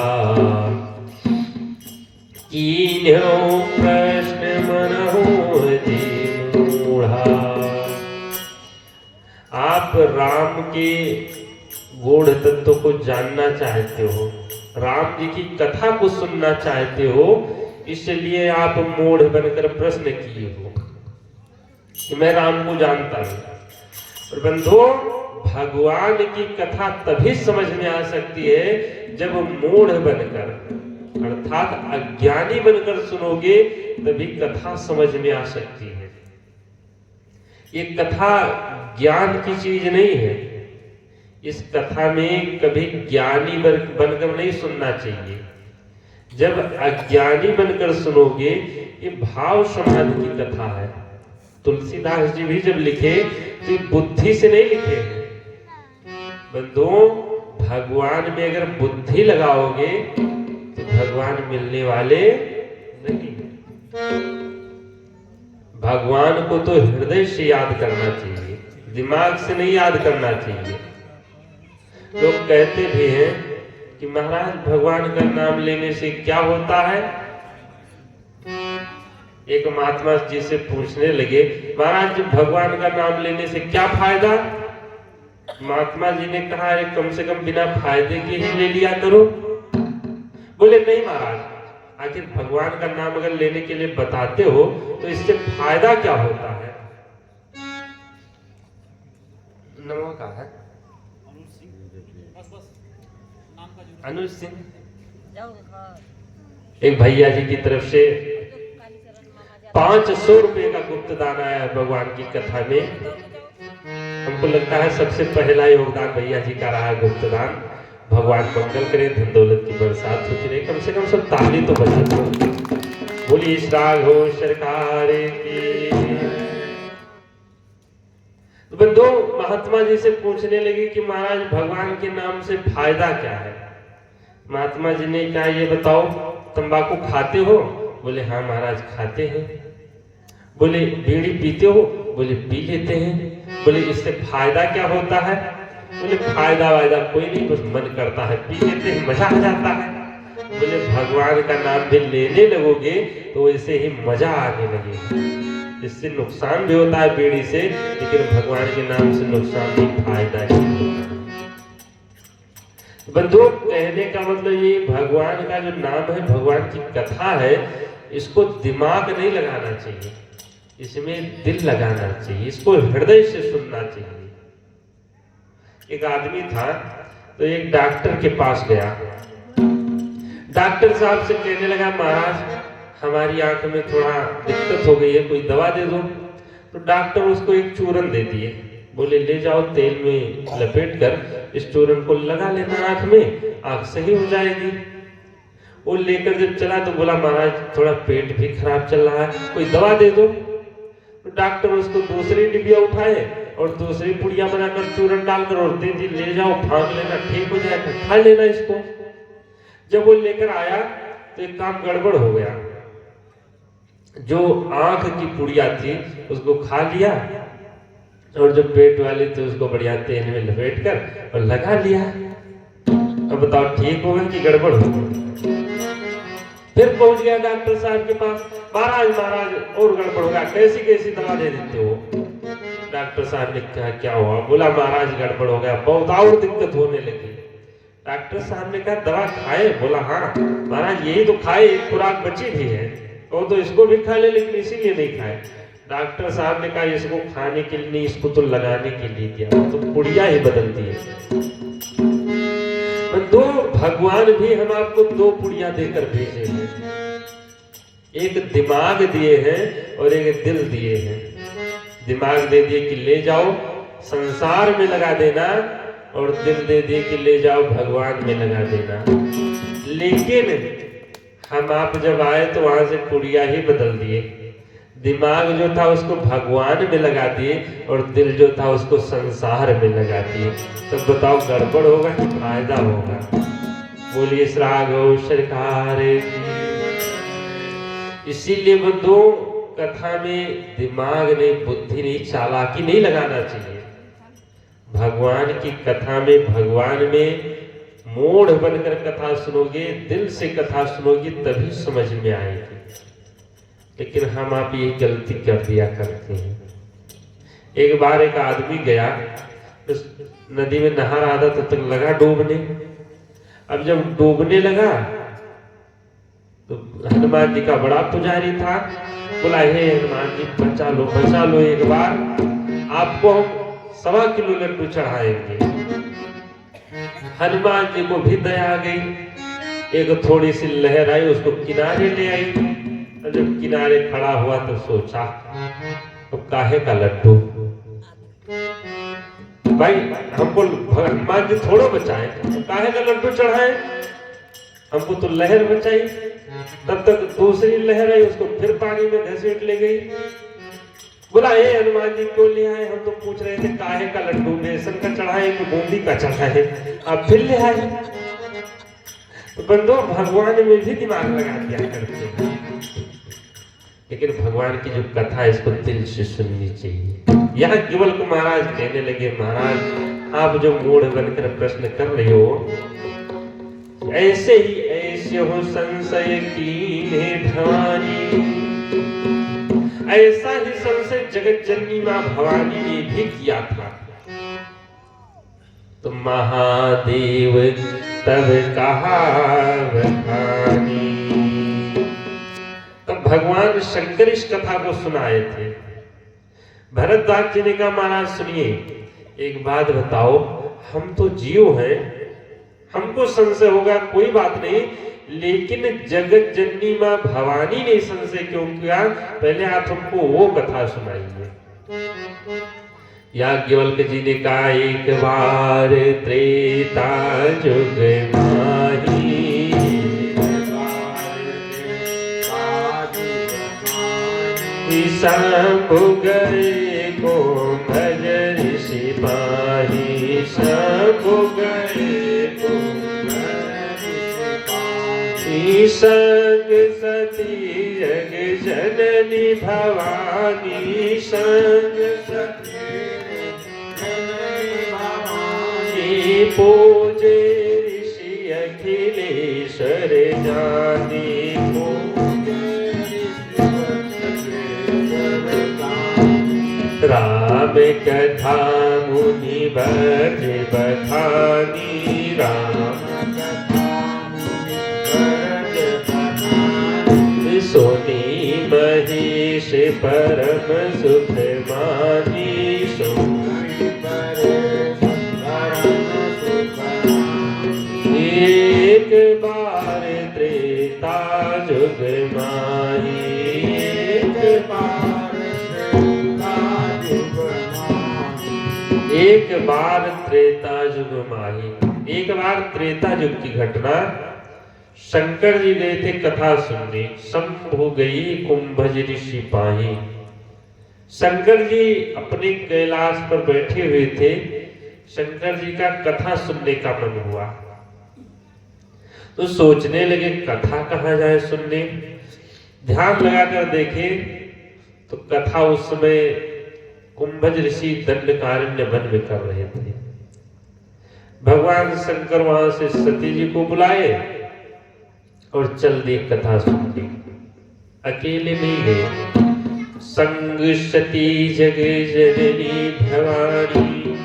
कीन्हो प्रश्न मनहु मूढ़ा। आप राम के गूढ़ तत्व को जानना चाहते हो, राम जी की कथा को सुनना चाहते हो, इसलिए आप मूढ़ बनकर प्रश्न किए हो कि मैं राम को जानता हूं। और बंधुओं, भगवान की कथा तभी समझ में आ सकती है जब मूढ़ बनकर अर्थात अज्ञानी बनकर सुनोगे, तभी कथा समझ में आ सकती है। ये कथा ज्ञान की चीज नहीं है। इस कथा में कभी ज्ञानी बनकर नहीं सुनना चाहिए। जब अज्ञानी बनकर सुनोगे, ये भाव समाधि की कथा है। तुलसीदास जी भी जब लिखे तो बुद्धि से नहीं लिखे हैं। बंधुओं, भगवान में अगर बुद्धि लगाओगे तो भगवान मिलने वाले नहीं। भगवान को तो हृदय से याद करना चाहिए, दिमाग से नहीं याद करना चाहिए। लोग कहते भी हैं कि महाराज भगवान का नाम लेने से क्या होता है? एक महात्मा जी से पूछने लगे, महाराज भगवान का नाम लेने से क्या फायदा? महात्मा जी ने कहा, अरे कम से कम बिना फायदे के ही ले लिया करो। बोले नहीं महाराज, आखिर भगवान का नाम अगर लेने के लिए बताते हो तो इससे फायदा क्या होता है? नमो का है अनुज सिंह, एक भैया जी की तरफ से 500 रुपए का गुप्त दान आया है भगवान की कथा में। हमको लगता है सबसे पहला योगदान भैया जी का रहा है गुप्त दान। भगवान मंगल करे, धन दौलत की बरसात होती रहे। कम से कम सब ताली तो बजा दो। बोली श्राग हो सरकार की। तो बंधु, महात्मा जी से पूछने लगे कि महाराज भगवान के नाम से फायदा क्या है? महात्मा जी ने कहा, ये बताओ तंबाकू खाते हो? बोले हाँ महाराज खाते हैं। बोले बीड़ी पीते हो? बोले पी लेते हैं। बोले इससे फायदा क्या होता है? बोले फायदा वायदा कोई नहीं, बस मन करता है पी लेते हैं, मजा आ जाता है। बोले भगवान का नाम भी लेने लगोगे तो वैसे ही मजा आने लगेगा। इससे नुकसान भी होता है बीड़ी से, लेकिन भगवान के नाम से नुकसान नहीं, फायदा ही होता है। बंधुओं, कहने का मतलब ये भगवान का जो नाम है, भगवान की कथा है, इसको दिमाग नहीं लगाना चाहिए, इसमें दिल लगाना चाहिए, इसको हृदय से सुनना चाहिए। एक आदमी था तो एक डॉक्टर के पास गया। डॉक्टर साहब से कहने लगा, महाराज हमारी आंख में थोड़ा दिक्कत हो गई है, कोई दवा दे दो। तो डॉक्टर उसको एक चूरन दे दिए, बोले ले जाओ तेल में लपेट कर इस चूरन को लगा लेना आंख में, आंख सही हो जाएगी। वो लेकर जब चला तो बोला महाराज थोड़ा पेट भी खराब चल रहा है, कोई दवा दे दो। तो डॉक्टर उसको दूसरी डिबिया उठाए और दूसरी पुड़िया बनाकर चूरन डालकर और दे दी, ले जाओ भाग लेना, ठीक हो जाएगा, खा लेना इसको। जब वो लेकर आया तो एक काम गड़बड़ हो गया, जो आंख की पुड़िया थी उसको खा लिया और जो पेट वाली थी उसको बढ़िया तेल में लपेट कर और लगा लिया। अब बताओ ठीक होगा कि गड़बड़ होगा? फिर पहुंच गया डॉक्टर साहब के पास, महाराज महाराज और गड़बड़ होगा, कैसी कैसी दवा दे देते हो? डॉक्टर साहब ने कहा क्या हुआ? बोला महाराज गड़बड़ हो गया, बहुत और दिक्कत होने लगी। डॉक्टर साहब ने कहा दवा खाए? बोला हाँ महाराज यही तो खाए, एक खुराक बची भी है, वो तो इसको भी खा ले लेकिन इसीलिए नहीं खाए। डॉक्टर साहब ने कहा इसको खाने के लिए नहीं, इसको तो लगाने के लिए दिया, तो पुड़िया ही बदल दी है। दो भगवान भी हम आपको दो पुड़िया देकर भेजे हैं, एक दिमाग दिए हैं और एक दिल दिए हैं। दिमाग दे दिए कि ले जाओ संसार में लगा देना, और दिल दे दिए कि ले जाओ भगवान में लगा देना। लेकिन हम आप जब आए तो वहां से पुड़िया ही बदल दिए, दिमाग जो था उसको भगवान में लगा दिए और दिल जो था उसको संसार में लगा दिए। तो बताओ गड़बड़ होगा कि फायदा होगा? बोलिए श्रागो सरकार की। इसीलिए बंधु कथा में दिमाग नहीं, बुद्धि नहीं, चालाकी नहीं लगाना चाहिए। भगवान की कथा में, भगवान में मूढ़ बनकर कथा सुनोगे, दिल से कथा सुनोगे तभी समझ में आएगी। लेकिन हम आप ये गलती कर दिया करते हैं। एक बार एक आदमी गया, उस नदी में नहा रहा था, तब तक लगा डूबने। अब जब डूबने लगा तो हनुमान जी का बड़ा पुजारी था, बोला हे हनुमान जी बचा लो एक बार, आपको हम 1.25 किलो लड्डू चढ़ाएंगे। हनुमान जी को भी दया आ गई, एक थोड़ी सी लहर आई, उसको किनारे ले आई। और जब किनारे खड़ा हुआ तो सोचा तो काहे का लड्डू भाई, हमको हनुमान जी थोड़ा बचाए, काहे का लड्डू चढ़ाए, हमको तो लहर बचाई। तब तक दूसरी लहर आई, उसको फिर पानी में घसीट ले गई। बोला हे हनुमान जी क्यों ले आए? हम तो पूछ रहे थे काहे का लड्डू, बेसन का चढ़ाए कि बूंदी का चढ़ाए, आप फिर ले आए। तो बंदो भगवान में भी दिमाग लगा दिया करते हैं, लेकिन भगवान की जो कथा है इसको दिल से सुननी चाहिए। यहाँ केवल को महाराज कहने लगे, महाराज आप जो मूढ़ बनकर प्रश्न कर रहे हो, ऐसे ही ऐसे हो संशय कीन्हे भवानी, ऐसा ही संशय जगत जननी मां भवानी ने भी किया था। तो महादेव तब कहा बखानी, तब भगवान शंकर इस कथा को सुनाए थे। भरद्वाज जी ने कहा महाराज सुनिए, एक बात बताओ, हम तो जीव हैं, हमको संशय होगा कोई बात नहीं, लेकिन जगत जननी मां भवानी ने संशय क्यों किया? पहले आप हमको वो कथा सुनाइए। याज्ञवल्क्य जी ने कहा एक बार त्रेता जुग माही, शंभु गए को भज ऋषि पाही, शंभु गए को संग सती जग जननी भवानी, संग सती भवानी, पूजे ऋषि अखिलेश्वर जानी, राम कथा मुनि बज बखानी, राम सोनी महेश परम सुख मानी, सोनी परम सुख मानी, एक बार त्रेता जुग माही, एक बार त्रेता एक बार त्रेता युग माही। एक बार त्रेता युग की घटना, शंकर जी गए थे कथा सुनने, शंभु गई कुंभज ऋषि पाही। शंकर जी अपने कैलाश पर बैठे हुए थे, शंकर जी का कथा सुनने का मन हुआ, तो सोचने लगे कथा कहाँ जाए सुनने। ध्यान लगाकर देखे तो कथा उस समय कुंभज ऋषि दंडकारण्य वन में कर रहे थे। भगवान शंकर वहां से सती जी को बुलाए और चल दी कथा सुनने। अकेले नहीं गए, संग सती जग जननी भवानी,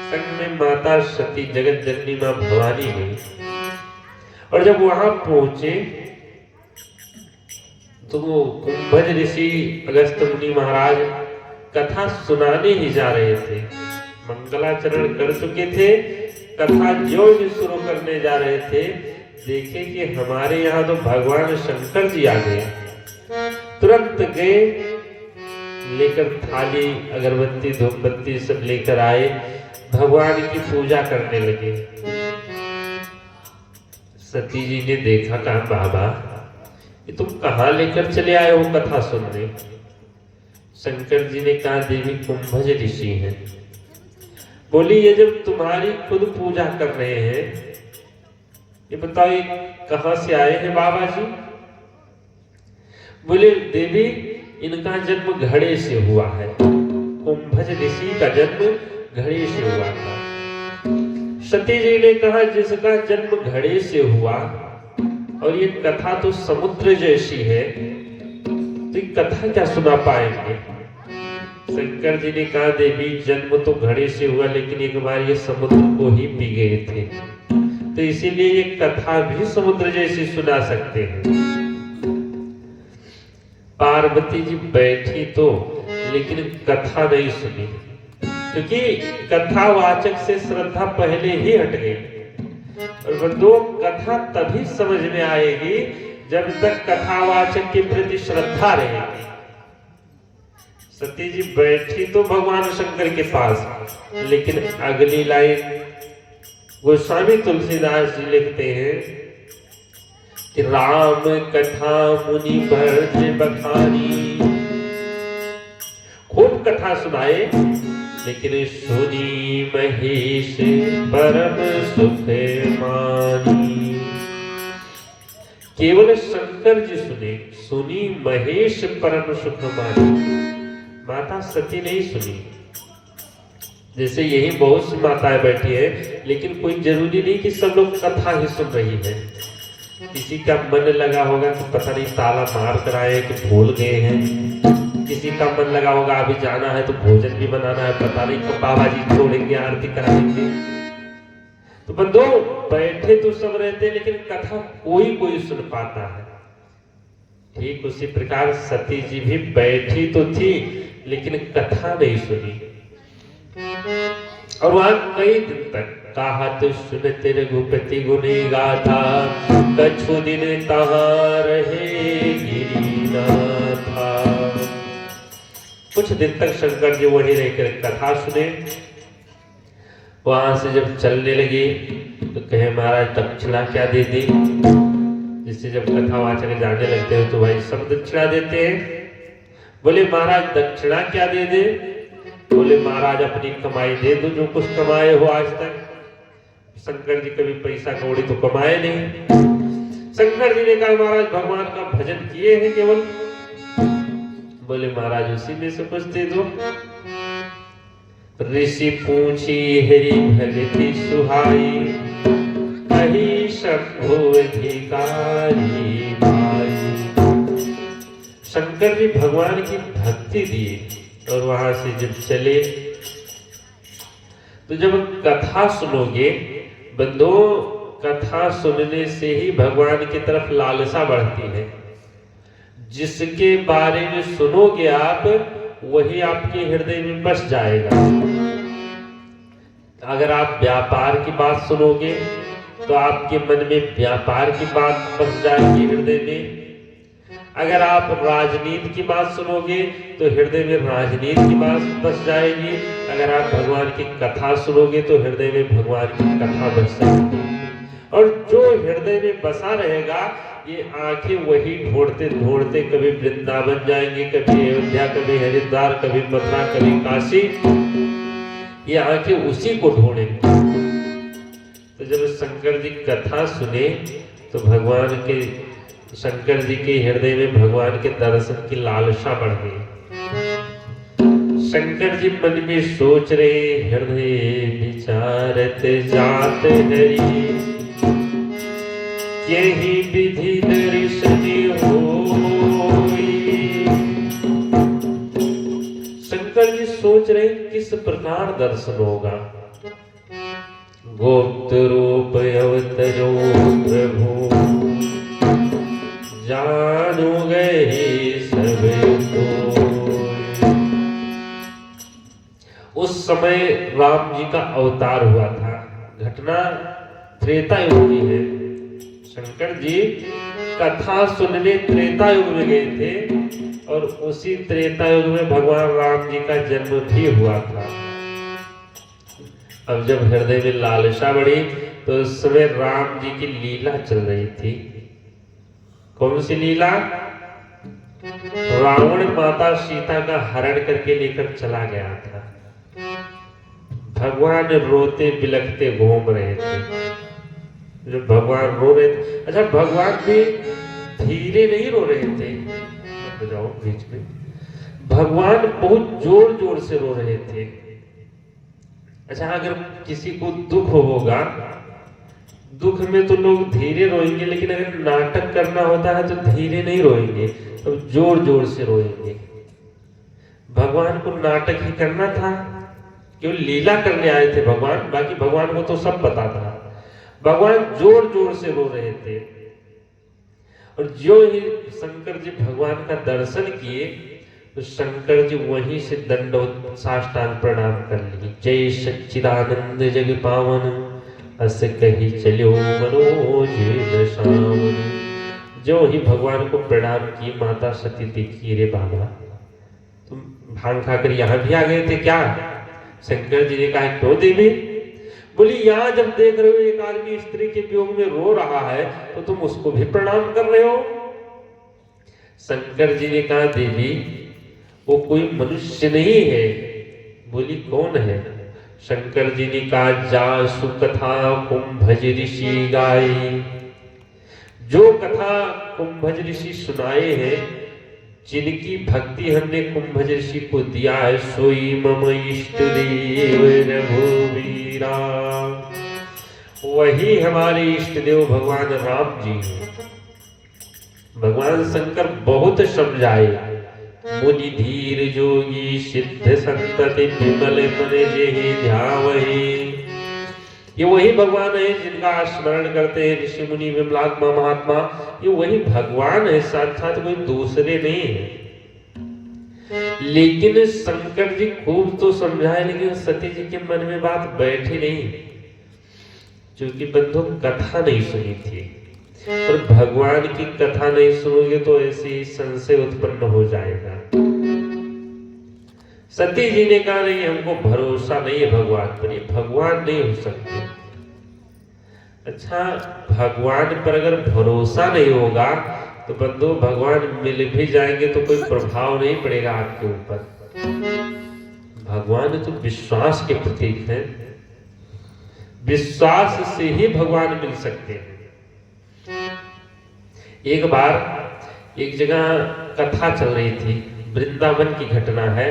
संग में माता सती जगत जननी मां भवानी गई। और जब वहां पहुंचे तो वो कुंभज ऋषि अगस्त मुनि महाराज कथा सुनाने ही जा रहे थे, मंगलाचरण कर चुके थे, कथा जो शुरू करने जा रहे थे, देखे कि हमारे यहाँ तो भगवान शंकर जी आ गए। तुरंत गए, लेकर थाली अगरबत्ती धूपबत्ती सब लेकर आए, भगवान की पूजा करने लगे। सती जी ने देखा, कहा बाबा ये तुम कहाँ लेकर चले आए हो कथा सुनने। शंकर जी ने कहा देवी कुंभज ऋषि हैं। बोली ये जब तुम्हारी खुद पूजा कर रहे हैं, ये बताओ ये कहां से आए हैं बाबा जी। बोले देवी इनका जन्म घड़े से हुआ है, कुंभज ऋषि का जन्म घड़े से हुआ था। सती जी ने कहा जिसका जन्म घड़े से हुआ और ये कथा तो समुद्र जैसी है, तो ये कथा क्या सुना पाएंगे। शंकर जी ने कहा देवी जन्म तो घड़े से हुआ, लेकिन एक बार ये समुद्र को ही पी गए थे, तो इसीलिए ये कथा भी समुद्र जैसी सुना सकते हैं। पार्वती जी बैठी तो, लेकिन कथा नहीं सुनी, क्योंकि कथावाचक से श्रद्धा पहले ही हट गई। और बंधु कथा तभी समझ में आएगी जब तक कथावाचक के प्रति श्रद्धा रहेगी। सती जी बैठी तो भगवान शंकर के पास, लेकिन अगली लाइन गोस्वामी तुलसीदास जी लिखते हैं कि राम कथा मुनि भरत बखानी। खूब कथा सुनाए, लेकिन सुनी महेश परम सुख मानी। केवल शंकर जी सुने, सुनी महेश परम सुख मानी, माता सती नहीं सुनी। जैसे यही बहुत सी माताएं बैठी है, लेकिन कोई जरूरी नहीं कि सब लोग कथा ही सुन रही है। किसी का मन लगा होगा कि पता नहीं ताला मार कर आए कि भूल गए हैं, किसी का मन लगा होगा अभी जाना है तो भोजन भी बनाना है, पता नहीं कब बाबा जी छोड़ेंगे आरती कराएंगे। तो बंधु बैठे तो सब रहते, लेकिन कथा कोई कोई सुन पाता है। ठीक उसी प्रकार सती जी भी बैठी तो थी, लेकिन कथा नहीं सुनी। और वहां कई दिन तक कहत सुनते रघुपति गुनी गाथा, कछु दिन तहां रहे गिरिनाथा। कुछ दिन तक शंकर जी वहीं रहकर कथा सुने। वहां से जब चलने लगे तो कहे महाराज दक्षिणा क्या दे दी। जिससे जब कथावाचक जाने लगते हैं तो भाई सब दक्षिणा देते हैं। बोले महाराज दक्षिणा क्या दे दे। बोले महाराज अपनी कमाई दे दो, जो कुछ कमाए हो आज तक। शंकर जी कभी पैसा कौड़ी तो कमाए नहीं। शंकर जी ने कहा महाराज भगवान का भजन किए हैं केवल। बोले महाराज उसी में से कुछ दे दो। ऋषि पूछी हरि भगति सुहाई, कही शंभु अधिकारी भाई। शंकर जी भगवान की भक्ति दिए और वहां से जब चले तो जब कथा सुनोगे बंधु, कथा सुनने से ही भगवान की तरफ लालसा बढ़ती है। जिसके बारे में सुनोगे आप, वही आपके हृदय में बस जाएगा। अगर आप व्यापार की बात सुनोगे तो आपके मन में व्यापार की बात बस जाएगी हृदय में। अगर आप राजनीति की बात सुनोगे तो हृदय में राजनीति की बात बस जाएगी। अगर आप भगवान की कथा सुनोगे तो हृदय में भगवान की कथा बस जाएगी। और जो हृदय में बसा रहेगा, ये आंखें वही ढूंढते ढूंढते कभी वृंदावन जाएंगे, कभी अयोध्या, कभी हरिद्वार, कभी मथुरा, कभी काशी। ये आंखें उसी को ढूंढेंगे। तो जब शंकर जी कथा सुने तो भगवान के, शंकर जी के हृदय में भगवान के दर्शन की लालसा बढ़ गई। शंकर जी मन में सोच रहे, हृदय विचारत जात हरि, यही विधि दर्शन होई। शंकर जी सोच रहे किस प्रकार दर्शन होगा। गुप्त रूप अवतरो प्रभु, जानु गए सब तो। उस समय राम जी का अवतार हुआ था। घटना त्रेता युग की है। शंकर जी कथा सुनने त्रेता युग में गए थे और उसी त्रेता युग में भगवान राम जी का जन्म भी हुआ था। अब जब हृदय में लालसा बढ़ी तो उस समय राम जी की लीला चल रही थी। कौन सी लीला? रावण माता सीता का हरण करके लेकर चला गया था। भगवान रोते बिलखते घूम रहे थे। जब भगवान रो रहे थे, अच्छा भगवान भी धीरे नहीं रो रहे थे, जाओ बीच में, भगवान बहुत जोर जोर से रो रहे थे। अच्छा अगर किसी को दुख होगा, दुख में तो लोग धीरे रोएंगे, लेकिन अगर नाटक करना होता है तो धीरे नहीं रोएंगे, तो जोर जोर से रोएंगे। भगवान को नाटक ही करना था, केवल लीला करने आए थे भगवान, बाकी भगवान को तो सब पता था। भगवान जोर जोर से रो रहे थे। और जो ही शंकर जी भगवान का दर्शन किए तो शंकर जी वहीं से दंडवत साष्टांग प्रणाम कर लिए। जय सच्चिदानंद जग पावन, अस कही चलो मनोज दशावन। जो ही भगवान को प्रणाम किए, माता सती देखी, रे बाबा तुम भांग खाकर यहाँ भी आ गए थे क्या? शंकर जी ने कहा क्यों देवी? बोली यहाँ जब देख रहे हो एक आदमी स्त्री के वियोग में रो रहा है तो तुम उसको भी प्रणाम कर रहे हो। शंकर जी ने कहा देवी वो कोई मनुष्य नहीं है। बोली कौन है? शंकर जी ने कहा जासु कथा कुंभज ऋषि गाई। जो कथा कुंभज ऋषि सुनाए हैं, जिनकी भक्ति हमने कुंभज ऋषि को दिया है, सोई मम इष्ट देव रघुवीरा। वही हमारे इष्ट देव भगवान राम जी हैं। भगवान शंकर बहुत समझाए, मुनि धीर जोगी सिद्ध संतति विमल मन जेहि ध्यावहि। ये वही भगवान है जिनका स्मरण करते हैं ऋषि मुनि विमलात्मा महात्मा। ये वही भगवान है, साक्षात कोई दूसरे नहीं है। लेकिन शंकर जी खूब तो समझाए, लेकिन सती जी के मन में बात बैठी नहीं, क्योंकि बंधु कथा नहीं सुनी थी। और भगवान की कथा नहीं सुनोगे तो ऐसे ही संशय उत्पन्न हो जाएगा। सती जी ने कहा नहीं हमको भरोसा नहीं है भगवान पर, ये भगवान नहीं हो सकते। अच्छा भगवान पर अगर भरोसा नहीं होगा तो बंधु भगवान मिल भी जाएंगे तो कोई प्रभाव नहीं पड़ेगा आपके ऊपर। भगवान तो विश्वास के प्रतीक है, विश्वास से ही भगवान मिल सकते हैं। एक बार एक जगह कथा चल रही थी, वृंदावन की घटना है।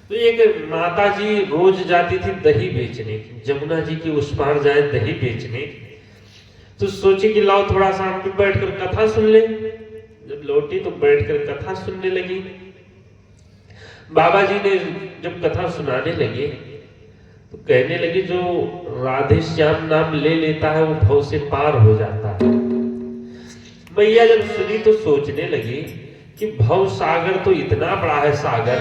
तो एक माता जी रोज जाती थी दही बेचने, जमुना जी की उस पार जाए दही बेचने। तो सोची कि लाओ थोड़ा सा हम भी बैठकर कथा सुन ले। जब लौटी तो बैठकर कथा सुनने लगी। बाबा जी ने जब कथा सुनाने लगे तो कहने लगे जो राधे श्याम नाम ले लेता है वो भव से पार हो जाता है। मैया जब सुनी तो सोचने लगी कि भव सागर तो इतना बड़ा है सागर,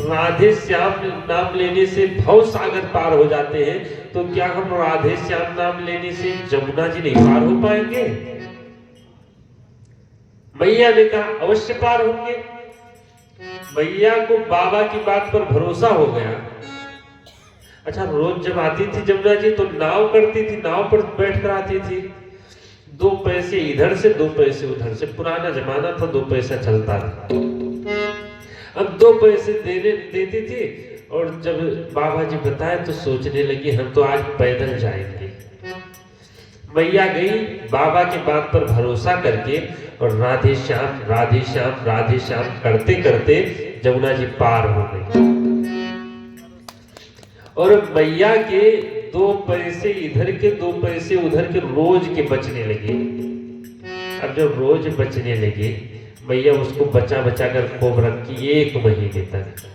राधे श्याम नाम लेने से भव सागर पार हो जाते हैं, तो क्या हम राधे श्याम नाम लेने से जमुना जी नहीं पार हो पाएंगे? मैया ने कहा अवश्य पार होंगे। मैया को बाबा की बात पर भरोसा हो गया। अच्छा, रोज जब आती थी जमुना जी तो नाव करती थी, नाव पर बैठ कर आती थी। 2 पैसे इधर से 2 पैसे उधर से, पुराना जमाना था, 2 पैसा चलता था। अब 2 पैसे देती थी और जब बाबा जी बताए तो सोचने लगी हम तो आज पैदल जाएंगे। मैया गई बाबा की बात पर भरोसा करके और राधे श्याम राधे श्याम राधे श्याम करते करते जमुना जी पार हो गई। और मैया के 2 पैसे इधर के 2 पैसे उधर के रोज के बचने लगे। अब जब रोज बचने लगे, मैया उसको बचा बचा कर खूब रखी 1 महीने तक।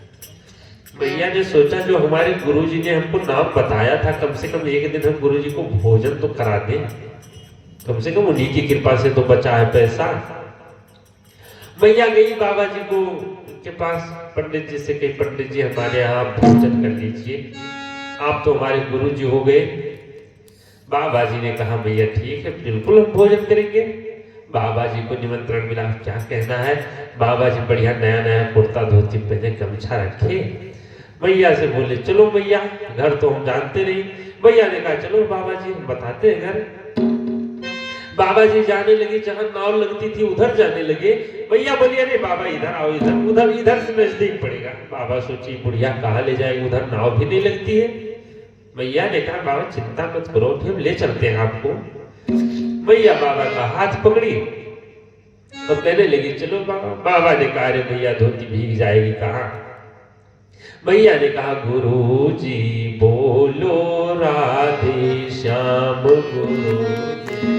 मैया ने सोचा जो हमारे गुरुजी ने हमको नाम बताया था, कम से कम एक दिन हम गुरुजी को भोजन तो करा दें, कम से कम उन्हीं की कृपा से तो बचा है पैसा। मैया गई बाबा जी को के पास, पंडित जी से कही पंडित जी हमारे यहाँ भोजन कर लीजिए, आप तो हमारे गुरुजी हो गए। बाबा जी ने कहा मैया ठीक है, बिल्कुल हम भोजन करेंगे। बाबा जी को निमंत्रण मिला, क्या कहना है। बाबा जी बढ़िया नया नया कुर्ता धोती पहने, गमछा रखे, मैया से बोले चलो मैया, घर तो हम जानते नहीं। मैया ने कहा चलो बाबा जी हम बताते हैं घर। बाबा जी जाने लगे, जहां नाव लगती थी उधर जाने लगे। मैया बोली अरे बाबा इधर आओ, इधर उधर इधर से नजदीक पड़ेगा। बाबा सोची बुढ़िया कहाँ ले जाएगी, उधर नाव भी नहीं लगती है। मैया ने कहा बाबा चिंता मत करो, हम ले चलते हैं आपको। मैया बाबा का हाथ पकड़ी और कहने लगी चलो बाबा। बाबा ने कहा अरे भैया धोती भीग जाएगी कहाँ। मैया ने कहा गुरु जी बोलो राधे श्याम, गुरु जी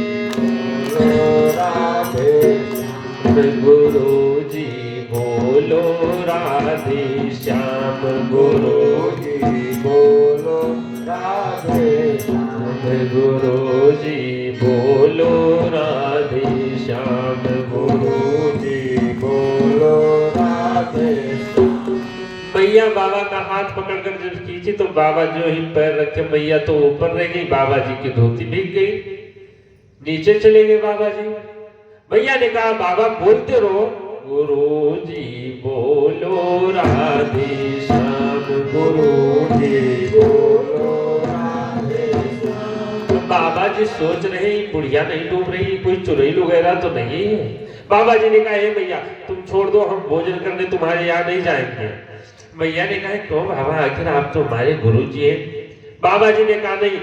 बोलो राधे श्याम, गुरु जी बोलो राधे श्याम, गुरु जी बोलो राधे श्याम, गुरु जी बोलो राधे श्याम, गुरु जी बोलो राधे श्याम। मैया बाबा का हाथ पकड़कर जब खींची तो बाबा जो ही पैर रखे, मैया तो ऊपर रह गई, बाबा जी की धोती भीग गई। नीचे चले गए बाबा जी। मैया ने कहा बाबा बोलते रहो, गुरु जी बोलो राधे श्याम, गुरु जी बोलो राधे श्याम। बाबा जी सोच रहे बुढ़िया नहीं डूब रही, कोई चुड़ैल वगैरह तो नहीं है। बाबा जी ने कहा हे भैया तुम छोड़ दो, हम भोजन करने तुम्हारे यहाँ नहीं जाएंगे। मैया ने कहा क्यों बाबा, आखिर आप तो हमारे गुरु जी हैं। बाबा जी ने कहा नहीं,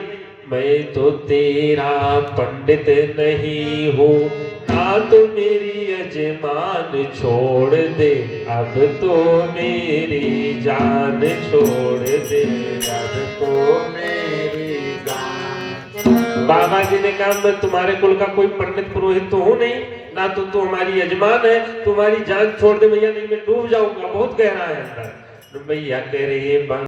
मैं तो तेरा पंडित नहीं हूँ, ना तो मेरी यजमान छोड़ दे, अब तो मेरी जान छोड़ दे, अब तो मेरी जान। बाबा जी ने कहा मैं तुम्हारे कुल का कोई पंडित पुरोहित तो हूँ नहीं, ना तो तू हमारी यजमान है, तुम्हारी जान छोड़ दे। भैया नहीं मैं डूब जाऊंगा, बहुत गहरा है अंदर। भैया कह रही है